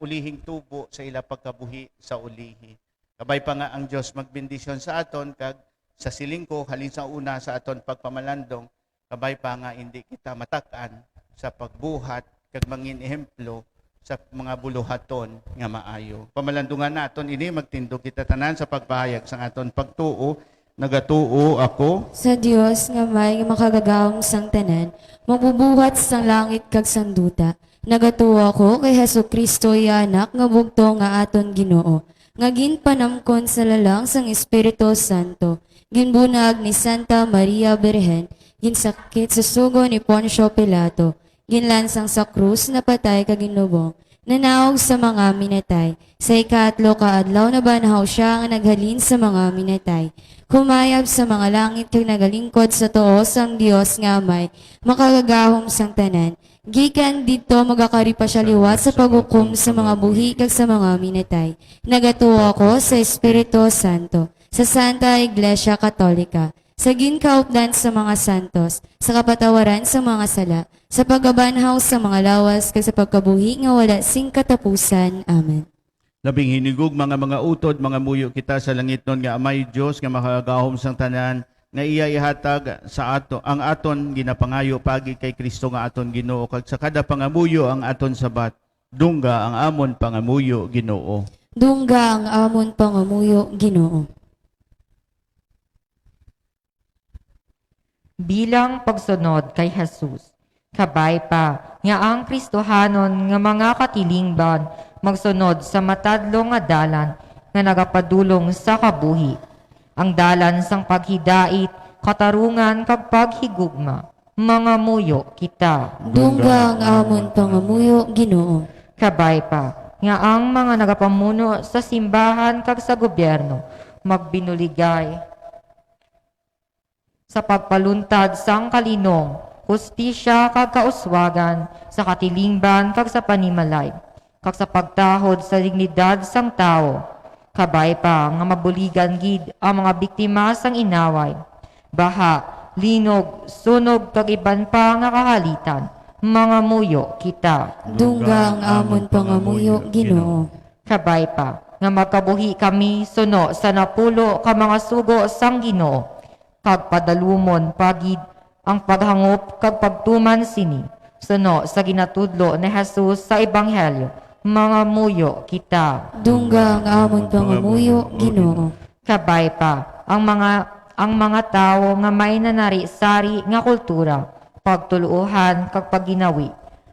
ulihing tubo sa ila pagkabuhi sa ulihi. Kabay pa nga ang Dios magbendisyon sa aton kag sa silingko halin sa una sa aton pagpamalandong, kabay pa nga hindi kita matak-an sa pagbuhat kag mangin ehemplo sa mga buluhaton nga maayo. Pamalandungan naton ini magtindog kita tanan sa pagpahayag sa aton pagtuo. Nagatuo ako Sa Dios nga may makagagawang sang tanan, mabubuhat sang langit kag sang duta. Nagatuo ako kay Hesukristo anak nga bugto nga aton Ginoo. Nga ginpanamkon sa lalang sang Espiritu Santo. Ginbunag ni Santa Maria Birhen, ginsakit sa sugo ni Poncio Pilato. Ginlansang sa krus na patay kag ginlubong. Nanaog sa mga minatay. Sa ikatlo kaadlaw na banhaw siya nga naghalin sa mga minatay. Kumayab sa mga langit kag nagalingkod sa tuo sang Dios nga may makagagahom sang tanan. Gikan didto magakari pa siya liwat sa paghukom sa mga buhi kag sa mga minatay. Nagatuo ako sa Espiritu Santo, sa Santa Iglesia Katolika, sa ginkaupdan sa mga santos, sa kapatawaran sa mga sala, sa paggabanhaw sa mga lawas kag sa pagkabuhi nga wala sing katapusan. Amen. labing hinigog mga utod, mga muyo kita sa langit nun nga amay Diyos nga makagahom sang tanan nga iya ihatag sa ato ang aton ginapangayo pagi kay Kristo nga aton Ginoo kag sa kada pangamuyo ang aton sabat dungga ang amon pangamuyo Ginoo. Dungga ang amon pangamuyo Ginoo. Bilang pagsunod kay Jesus, kabay pa nga ang Kristohanon nga mga katilingban magsunod sa matadlo nga dalan nga nagapadulong sa kabuhi. Ang dalan sang paghidait, katarungan kag paghigugma, mga muyo kita. Dungga ang amon pangamuyo Ginoo. Kabay pa nga ang mga nagapamuno sa simbahan kag sa gobyerno magbinuligay sa pagpaluntad sang kalinong, hustisya kag kauswagan sa katilingban kag sa panimalay, kag sa pagtahod sa dignidad sang tao. Kabay pa nga mabuligan gid ang mga biktima sang inaway, baha, linog, sunog kag iban pa nga kahalitan, mga muyo kita. Dungga ang amon pangamuyo Ginoo. Kabay pa nga magkabuhi kami suno sa napulo ka mga sugo sang Ginoo, kag padalumon pagid ang paghangop kag pagtuman sini suno sa ginatudlo ni Jesus sa ebanghelyo, mga muyo kita. Dungga ang amon pangamuyo Ginoo. Kabay pa ang mga tawo nga may nanari-sari nga kultura, pagtuluhan kag pagginawi,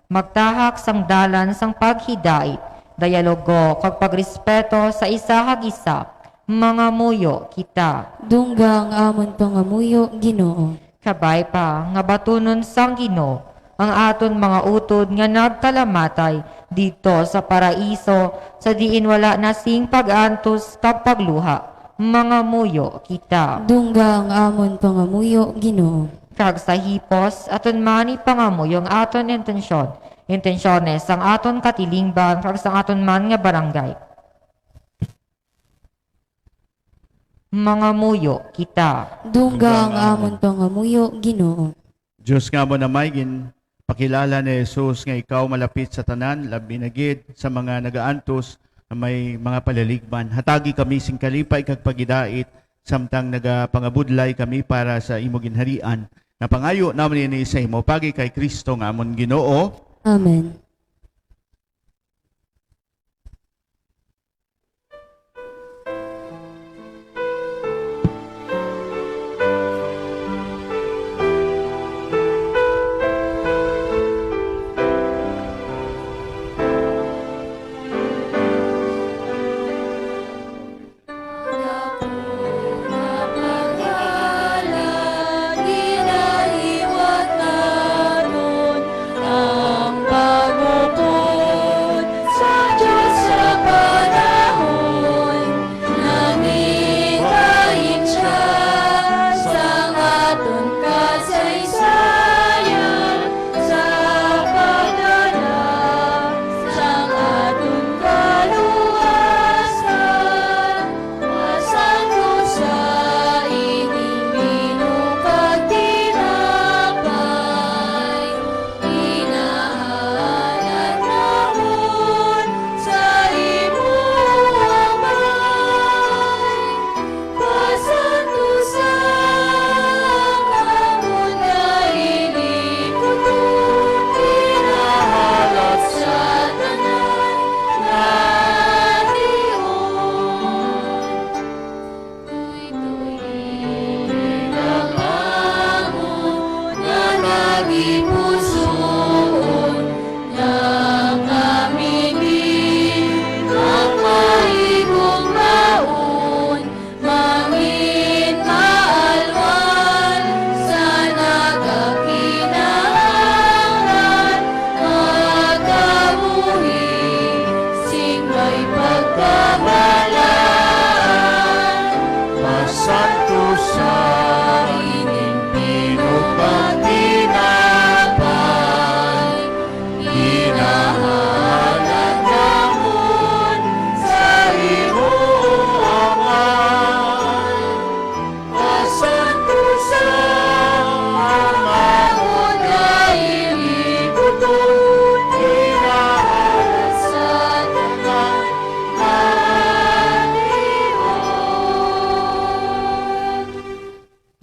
magtahak sang dalan sang paghidait, dialogo kag pagrespeto sa isa kag isa, mga muyo kita. Dungga ang amon pangamuyo Ginoo. Kabay pa nga batunon sang Ginoo ang aton mga utod nga nagkalamatay dito sa paraiso sa diin wala nasing pag-antos kag pagluha, mga muyo kita. Dungga ang amon pangamuyo Ginoo. kag sa hipos, aton man ipangamuy ang aton intensyones ang aton katilingban, kag sa aton man nga barangay. Mga muyo kita. Dungga ang amon pangamuyo, Ginoo. Diyos nga mo na may pakilala ni Jesus nga ikaw malapit sa tanan, labi na gid sa mga nagaantos na may mga palaligban. Hatagi kami sing kalipay kag pagidait, samtang nagapangabudlay kami para sa imo ginharian. Napangayo naman ini sa imo pagi kay Kristo nga amon Ginoo. Amen.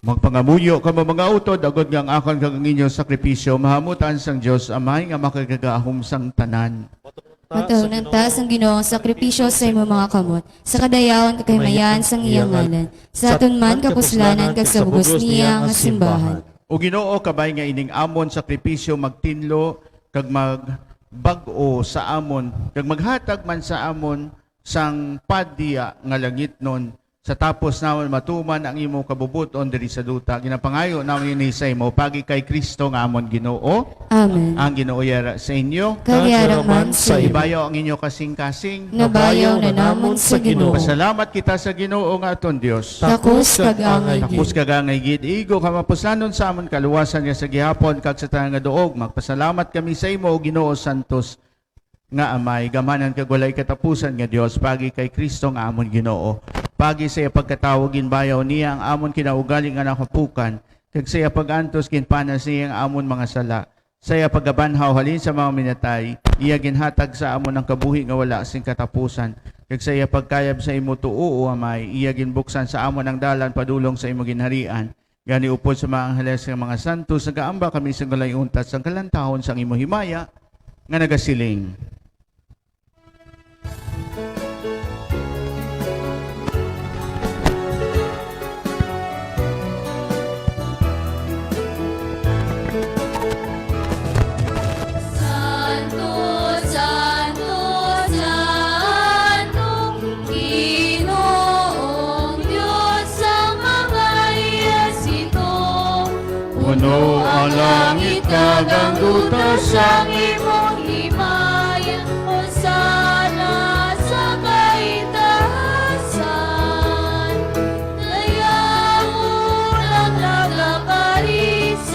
Magpangamuyo ka mga utod, agad nga ang akon kag ang inyong sakripisyo, mahamutan sang Diyos, amay nga makagagahom sang tanan. Mataunan ta sang Ginoo ang sakripisyo sa imo mga kamot, sa kadayawan kakaymayan sang iyang ngalan, sa aton man kapuslanan kag sa bugos niya nga simbahan. O Ginoo, kabay nga ining amon sakripisyo magtinlo, kag magbag-o sa amon, kag maghatag man sa amon sang padya nga langit nun, sa tapos naman matuman ang imo kabubuton diri sa duta. Ginapangayo naman ini sa imo pagi kay Kristo nga amon Ginoo. Amen. Ang Ginoo yara sa inyo. Kagyara man sa imo. Ibayaw ang inyo kasing-kasing. Nabayaw na namon sa Ginoo. Pasalamat kita sa Ginoo nga aton Dios. Takos kag-angay Tapos kagangay gid igo ka mapuslanon sa amon kaluwasan nga sa gihapon kag sa tanan nga duog. Magpasalamat kami sa imo Ginoo Santos nga amay gamanan kag walay katapusan nga Dios pagi kay Kristo nga amon Ginoo. Pagi sa pagkatawag ginbayaw niya ang amon kinaugali nga nakapukan, kag sa pagantos kinpanas niya ang amon mga sala. Sa pagabanhaw halin sa mga minatay, iya ginhatag sa amon ang kabuhi nga wala sing katapusan. Kag sa pagkayab sa imo tuo amay, iya ginbuksan sa amon ang dalan padulong sa imo ginharian. Gani upod sa mga anghels nga mga santos, nagaamba kami sa galay untat sa kalantahon sang imo himaya nga nagasiling. Puno ang langit kag ang duta sang imong himaya, hosana sa kaitaasan. Dayaon ang nagakaris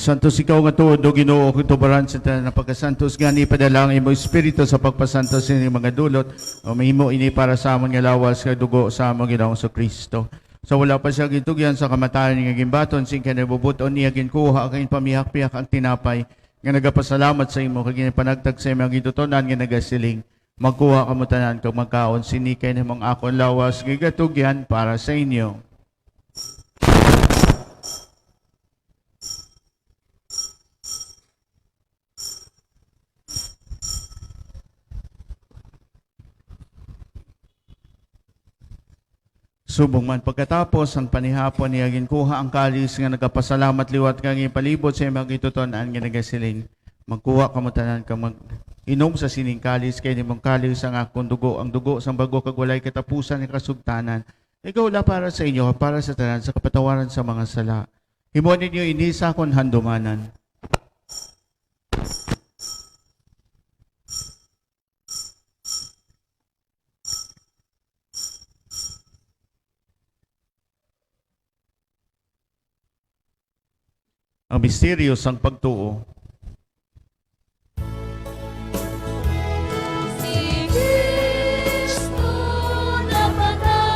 Santos ikaw nga tuod o Ginoo kutubaran sa tanan ng pagkasantos gani padala ang imo espiritu sa pagpasantos sa mga dulot o mahimo ini para sa amon nga lawas kay dugo sa among Ginoong Kristo. So wala pa siya gitugyan sa kamatayon nga gimbaton sing kanabubuton niya ginkuha kay pamihak-pihak ang tinapay nga nagapasalamat sa imo kay panagtag sa imong gitutonan nga nagasiling magkuha kamo tanan kag magkaon sini kay nimong akon lawas gigatugyan para sa inyo. Subong man pagkatapos ang panihapon niya ginkuha ang kalis nga nagapasalamat liwat kang ipalibot sa imong gitutonan nga nagasiling magkuha kamo tanan kang inom sa sining kalis kay nimong kalis ang akong dugo ang dugo sang bago kag walay katapusan nga kasugtanan ikaw la para sa inyo para sa tanan sa kapatawaran sa mga sala himo ninyo ini sa akon handumanan. Ang misteryo sang pagtuo. Si Kristo napatay,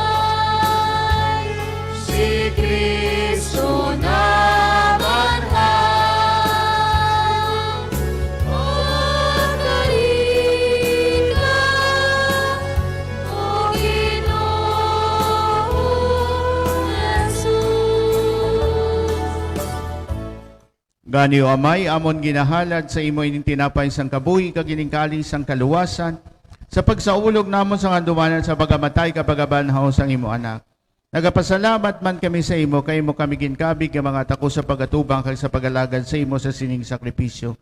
si Kristo namatay, o karika, o Ginoong Jesus. Gani o amay, amon ginahalad sa imo ining tinapay sang kabuhi kag ining kalis sang kaluwasan sa pagsaulog namon sa kandumanan sa pagamatay kapag abanhaw sang imo anak. Nagapasalamat man kami sa imo kay mo kami ginkabig nga mga tako sa pagatubang kag sa pagalagad sa imo sa sining sakripisyo.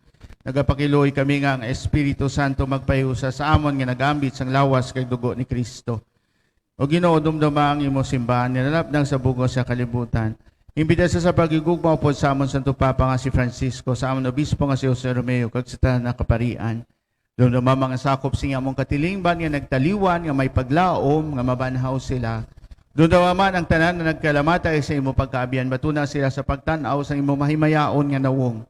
Nagapakiluoy kami nga ang Espiritu Santo magpahiusa sa amon nga nagambit sang lawas kay dugo ni Kristo. O Ginoo dumduma ang imo simbahan nilalap ng sa bugos sa kalibutan. Imbita sa pagigugma po sa amon Santo Papa nga si Francisco, sa amon Obispo nga si Jose Romeo, kag sa tanan na kaparian. Doon naman mga sakop sing among katilingban nga nagtaliwan, nga may paglaom, nga mabanhaw sila. Doon naman ang tanan na nagkalamatay sa imo pagkaabian, matuna sila sa pagtanaw sa imo mahimayaon nga nawong.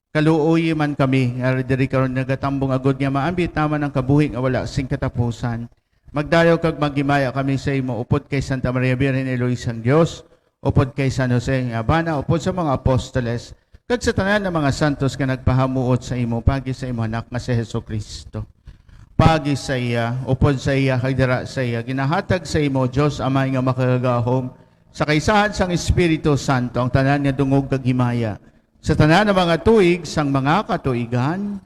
Kaluoy man kami, nga diri karon nagatambong agod nga maambit naman ang kabuhi nga wala sing katapusan. Magdayo kag magimaya kami sa imo upod kay Santa Maria Virgen Eloisa ang Dios, upod kay San Jose nga Abana, upod sa mga apostoles, kag sa tanan ng mga santos nga nagpahamuot sa imo, pagi sa imo anak nga si Jesucristo. Pagi sa iya, upod sa iya, kag dira sa iya, ginahatag sa imo, Diyos Amay nga makagahom, sa kaisahan sang Espiritu Santo, ang tanan nga dungog kag himaya, sa tanan ng mga tuig, sang mga katuigan,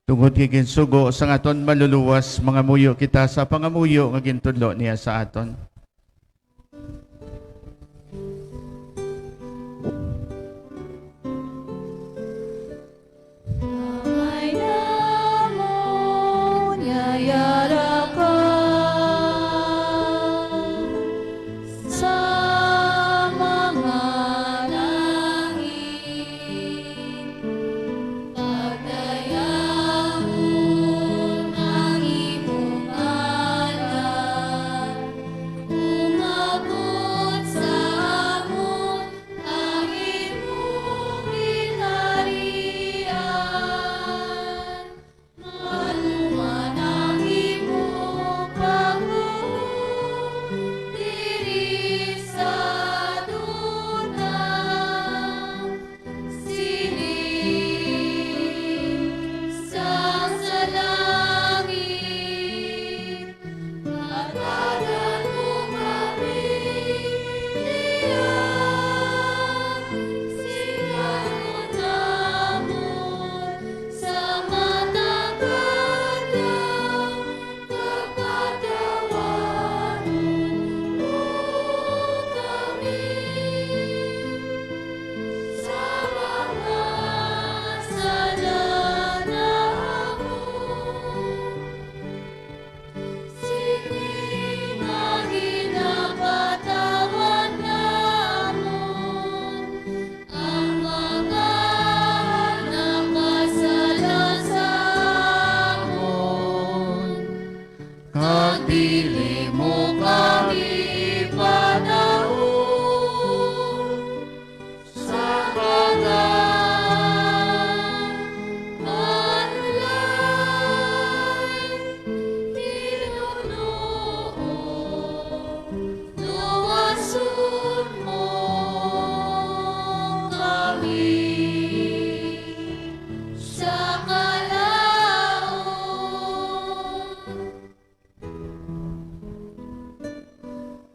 tungod kay ginsugo sa aton maluluwas mga muyo kita sa pangamuyo nga gintudlo niya sa aton. Amay namon yayara ka sa mga langit, pagdayahon ang imong ngalan,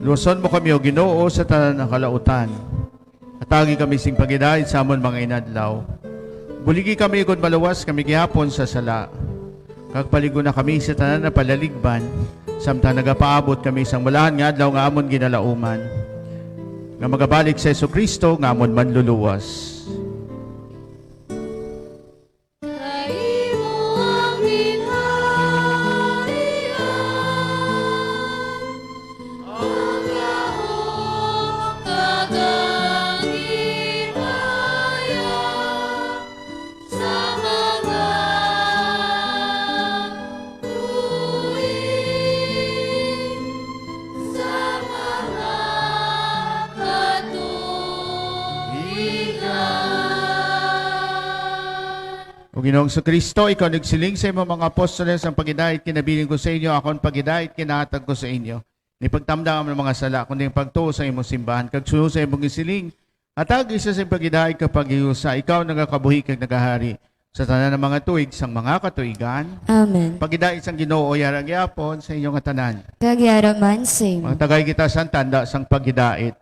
Luson mo kami o Ginoo sa tanan ng kalautan. Atagi kami sing pagidahid sa amon mga inadlaw. Buligi kami kung maluwas kami gihapon sa sala. Kagpaligo na kami sa tanan na palaligban, samtang nagapaabot kami sang malahan nga adlaw nga amon ginalauman. Nga magabalik sa Kristo nga amon manluluwas. O Ginoong Kristo, ikaw nagsiling sa imong mga apostoles ang pagidahit kinabiling ko sa inyo, akon pagidahit kinahatag ko sa inyo. Ni pagtamdam ng mga sala, kundi pagtuo sa imong simbahan, kagsuno sa imong isiling, at isa sa pagidahit kapag iusa, ikaw nagakabuhi kag nagahari sa tanan ng mga tuig sang mga katuigan. Amen. Pagidahit sang Ginoo yarang yapon sa inyong tanan. Kagyaraman sa imo. Mga tagay kita sang tanda sang pagidahit.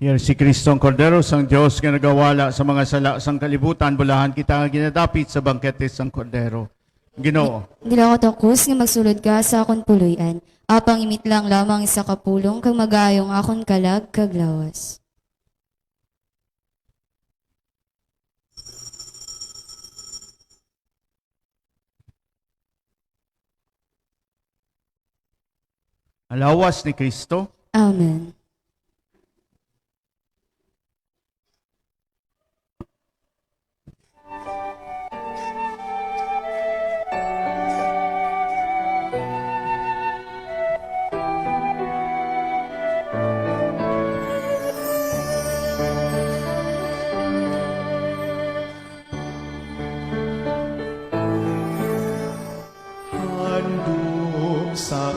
Yan si Kristong Cordero sang Dios nga nagawala sa mga sala sang kalibutan, bulahan kita nga ginadapit sa bangkete sang Cordero. Ginoo, Dila ko takus nga magsulod ka sa akon puluyan. Apang imit lang lamang isa kapulong kag magayong akon kalag kag lawas. alawas ni Kristo, Amen. Handog sa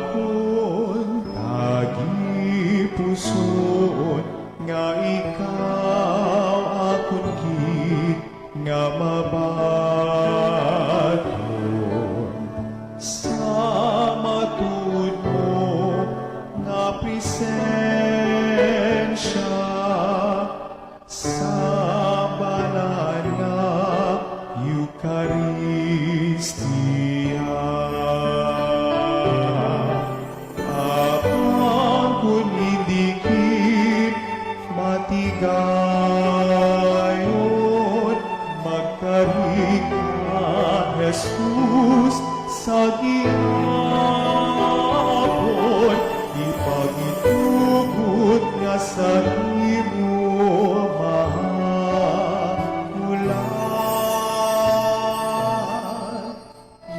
akon tagipuson nga ikaw akon gid nga mabaton sa matud mo nga presensya sa banal nga Eucharistia. Apang kun indikit matigayon, magkarik ka, Jesus, sa gihapon, ipagitugot nga sa imo mahamulan.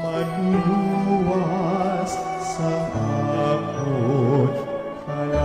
Manuluwas sa akon kalag.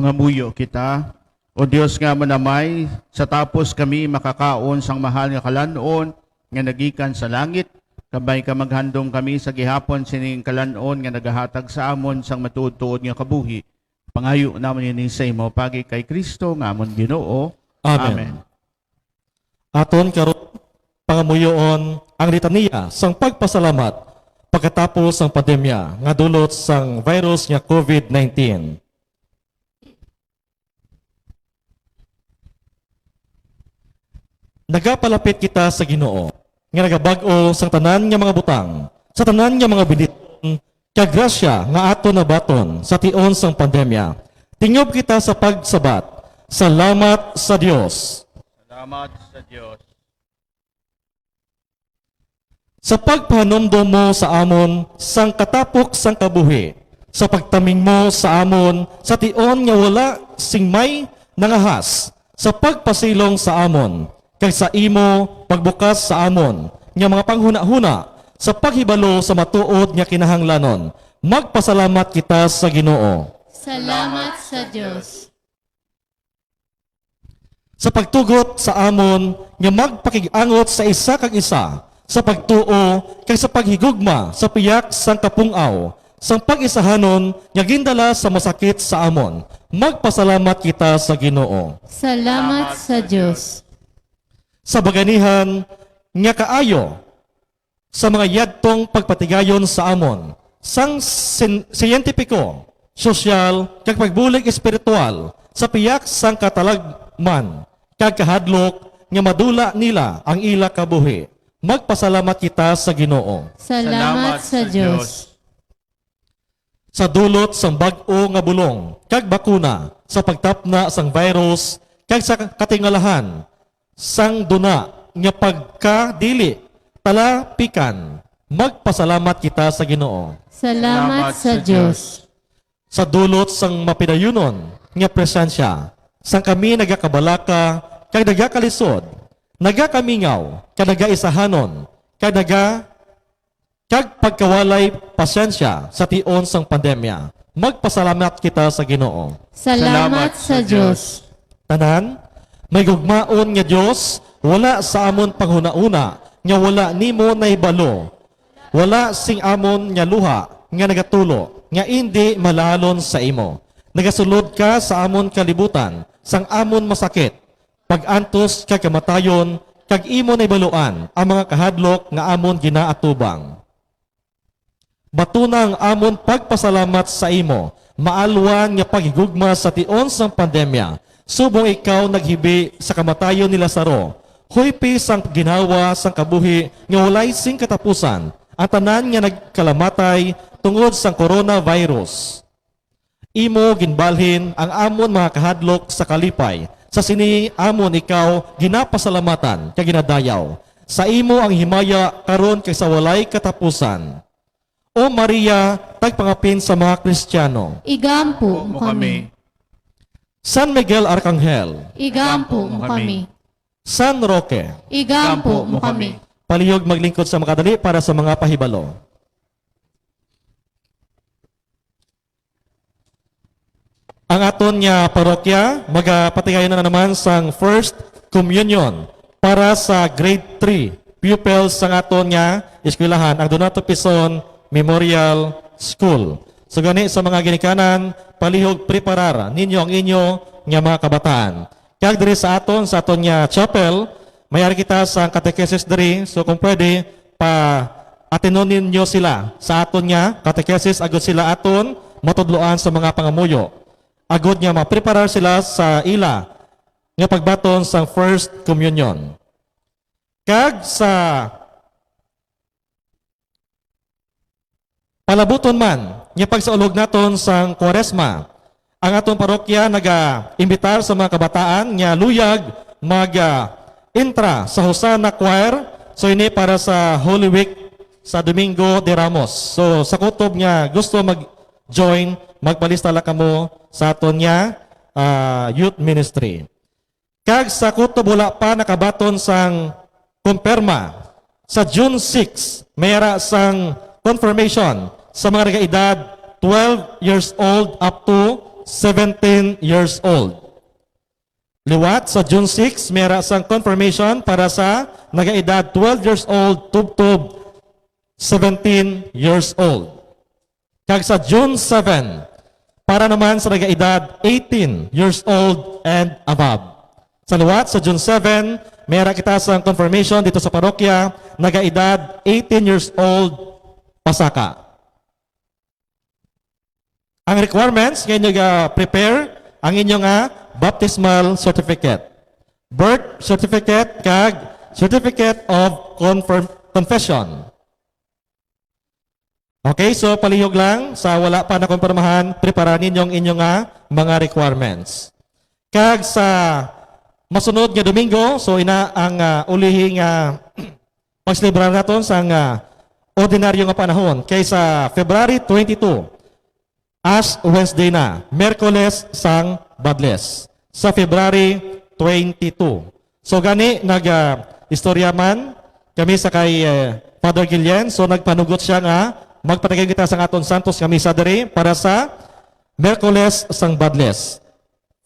Mangamuyo kita. O Dios nga manamay, sa tapos kami makakaon sang mahal nga kalanon nga nagikan sa langit, kabay ka maghandong kami sa gihapon sining kalanon nga nagahatag sa amon sang matutuod nga kabuhi. Pangayo naman yun sa imo, pagi kay Kristo nga amon Ginoo. Amen. Aton karon pangamuyoon ang litanya sang pagpasalamat pagkatapos sang pandemya nga dulot sang virus nga COVID-19. Nagapalapit kita sa Ginoo nga nagabag-o sang tanan nga mga butang, sa tanan nga mga biniton, kag grasya nga ato nabaton sa tion sang pandemya. Tingob kita sa pagsabat. Salamat sa Dios. Salamat sa Diyos. Sa pagpahanomdom mo sa amon sang katapok sang kabuhi, sa pagtaming mo sa amon sa tion nga wala singmay nangahas, sa pagpasilong sa amon, kag sa imo pagbukas sa amon nga mga panghuna-huna, sa paghibalo sa matuod nga kinahanglanon, magpasalamat kita sa Ginoo. Salamat sa Diyos. Sa pagtugot sa amon nga magpakig-angot sa isa kag isa, sa pagtuo kag sa paghigugma sa piyak sang kapungaw, sang pag-isahanon nga gindala sa masakit sa amon, magpasalamat kita sa Ginoo. Salamat sa Diyos. Sa baganihan nga kaayo sa mga yadtong pagpatigayon sa amon, sang siyentipiko, sosyal, kag pagbulig espiritual, sa piyak sang katalagman, kag kahadlok nga madula nila ang ila kabuhi, magpasalamat kita sa Ginoo. Salamat sa Diyos. Sa dulot sang bag-o nga bulong, kag bakuna, sa pagtapna sang virus, kag sa katingalahan, sang duna nga pagkadili, talapikan, magpasalamat kita sa Ginoo. Salamat sa Diyos. Sa dulot sang mapidayunon nga presensya, sang kami nagakabalaka, kag nagakalisod, nagakamingaw, kag nagaisahanon, kag pagkawalay pasensya sa tion sang pandemya, magpasalamat kita sa Ginoo. Salamat sa Diyos. Tanan, may gugmaon nga Dios, wala sa amon panghuna-una, nga wala nimo naibalo. Wala sing amon nga luha, nga nagatulo, nga hindi malalon sa imo. Nagasulod ka sa amon kalibutan, sang amon masakit. Pag-antos kag kamatayon, kag imo naibaluan ang mga kahadlok nga amon ginaatubang. Batunang amon pagpasalamat sa imo, maalwan nga paghigugma sa tion sang pandemya, subong ikaw naghibi sa kamatayon ni Lazaro, huypi sang ginawa sang kabuhi nga walay sing katapusan, ang tanan nga nagkalamatay tungod sang coronavirus. Imo ginbalhin ang amon mga kahadlok sa kalipay, sa sini amon ikaw ginapasalamatan kag ginadayaw. Sa imo ang himaya karon kay sa walay katapusan. O Maria, tagpangapin sa mga Kristiyano. Igampo mo kami. San Miguel Arcangel, Igampo mo kami. San Roque, Igampo mo kami. palihog maglingkod sa makadali para sa mga pahibalo. Ang aton nga parokya, magapatigayon na naman sang First Communion para sa Grade 3 pupils sang aton nga eskwelahan, ang Donato Pison Memorial School. So gani sa mga ginikanan, palihog preparar ninyo ang inyo nga mga kabataan. Kag diri sa aton nga chapel, mayari kita sa catechesis diri, so kung pwede, pa-atinon ninyo sila sa aton nga catechesis, agad sila aton matudloan sa mga pangamuyo. Agad nga ma-preparar sila sa ila nga pagbaton sa First Communion. Kag sa palabuton man, nga pagsaulog naton sa Quaresma, ang atong parokya naga-imbitar sa mga kabataan nga luyag mag-intra sa Hosanna Choir. So ini para sa Holy Week sa Domingo de Ramos. So sa kutob nga gusto mag-join, magpalista lang kamo sa aton nga youth ministry. Kag sa kutob wala pa nakabaton sang kumpirma, sa June 6, mayara sang confirmation sa mga nag-edad 12 years old up to 17 years old. Liwat, sa June 6, mera sang confirmation para sa nagaedad 12 years old, tubtob 17 years old. Kag sa June 7, para naman sa nagaedad 18 years old and above. Sa liwat, sa June 7, mera kita sang confirmation dito sa parokya, nagaedad 18 years old, pasaka. Ang requirements, ngayon nyo prepare ang inyong baptismal certificate, birth certificate, kag certificate of confession. Okay, so palihog lang, sa wala pa na kumpirmahan, prepara ninyong inyong mga requirements. Kag sa masunod nga Domingo, so ina ang ulihing pagselebrar naton sa ordinaryo nga panahon. Kaysa February 22, Ash Wednesday na, Merkoles sang Badles, sa February 22. So gani, istorya man, kami sa kay Father Guillen, so nagpanugot siya nga, magpatagay kita sa aton Santos kami sa dere para sa Merkoles sang Badles,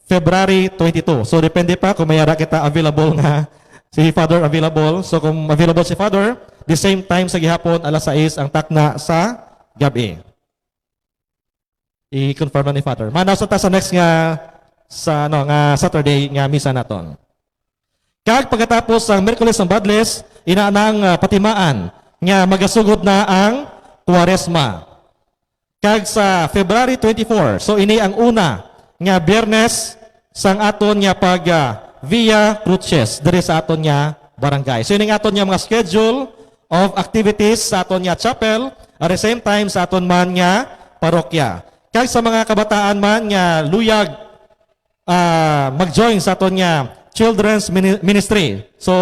February 22. So depende pa kung mayara kita available nga, si Father available. So kung available si Father, the same time sa gihapon, alas 6 ang takna sa gabi. I-confirm na ni Father. Manaw sa next nga nga Saturday nga misa naton. Kag pagkatapos ang Merkules ng Badles, inaanang patimaan nga magasugod na ang Kwaresma. Kag sa February 24, so ini ang una nga Biyernes sang aton nga pag Via Cruces diri sa aton nga barangay. So ini ang aton nga mga schedule of activities sa aton nga chapel at the same time sa aton man nga parokya. Kag sa mga kabataan man nga luyag mag-join sa aton nga children's ministry. So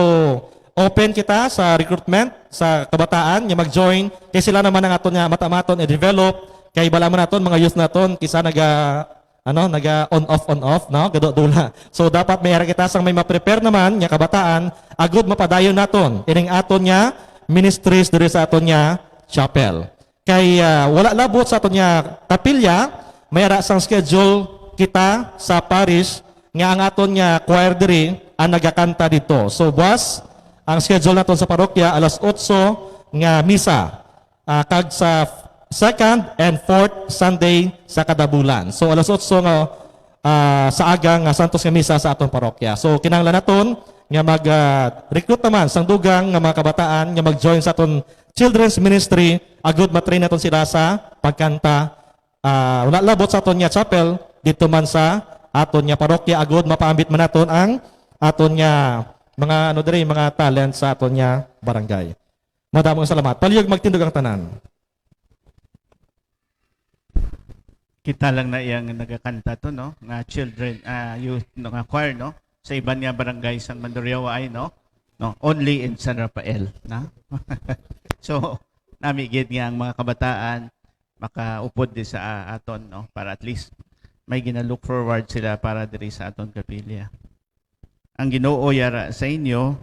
open kita sa recruitment sa kabataan nga mag-join kay sila naman ang aton nga matamaton i-develop kay bala man naton mga youth naton kisa naga on off no gadodula. So dapat may kita sang may ma-prepare naman nga kabataan agud mapadayon naton ining aton nga ministries diri sa aton nga chapel. Kay wala labot sa aton nga kapilya, mayara sang schedule kita sa parish nga ang aton nga choir diri ang nagakanta dito. So buwas ang schedule naton sa parokya alas 8 nga misa kag sa second and fourth Sunday sa kada bulan. So alas 8 nga sa aga nga santos nga misa sa aton parokya. So kinahanglan naton nga mag-recruit naman sang dugang nga mga kabataan nga mag-join sa aton children's ministry, agud matrain naton sila sa pagkanta. Wala labot sa aton nga chapel dito man sa aton nga parokya, agud mapaambit man naton ang aton nga mga mga talent sa aton nga barangay. Madamong salamat. Palihog magtindog ang tanan. Kita lang na iyang nagakanta to, no? Nga children, youth, no? Nga choir, no? Sa iban nga barangay sang Mandurriawa ay, no? Only in San Rafael, na? So, namigid nga ang mga kabataan makaupod di sa aton, no? Para at least may gina-look forward sila para diri sa aton kapilya. Ang Ginoo yara sa inyo,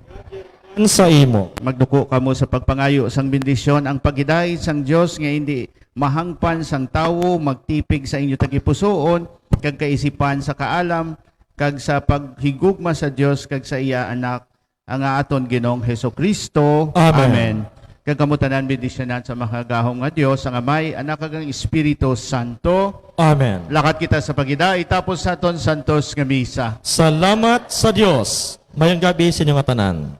Sa imo. magduko kamo sa pagpangayo sang bendisyon, ang pagiday sang Dios nga hindi mahangpan sang tawo, magtipig sa inyo tagipusoon, kag kaisipan sa kaalam, kag sa paghigugma sa Dios kag sa iya anak, ang aton Ginoong Hesukristo. Amen. Kag kamutanan bendisyonan sa makagahong nga Dios, ang Amay, Anak kag ang Espiritu Santo. Amen. Lakat kita sa pagiday, tapos sa aton santos nga misa. Salamat sa Dios. Mayang gabi sa inyong tanan.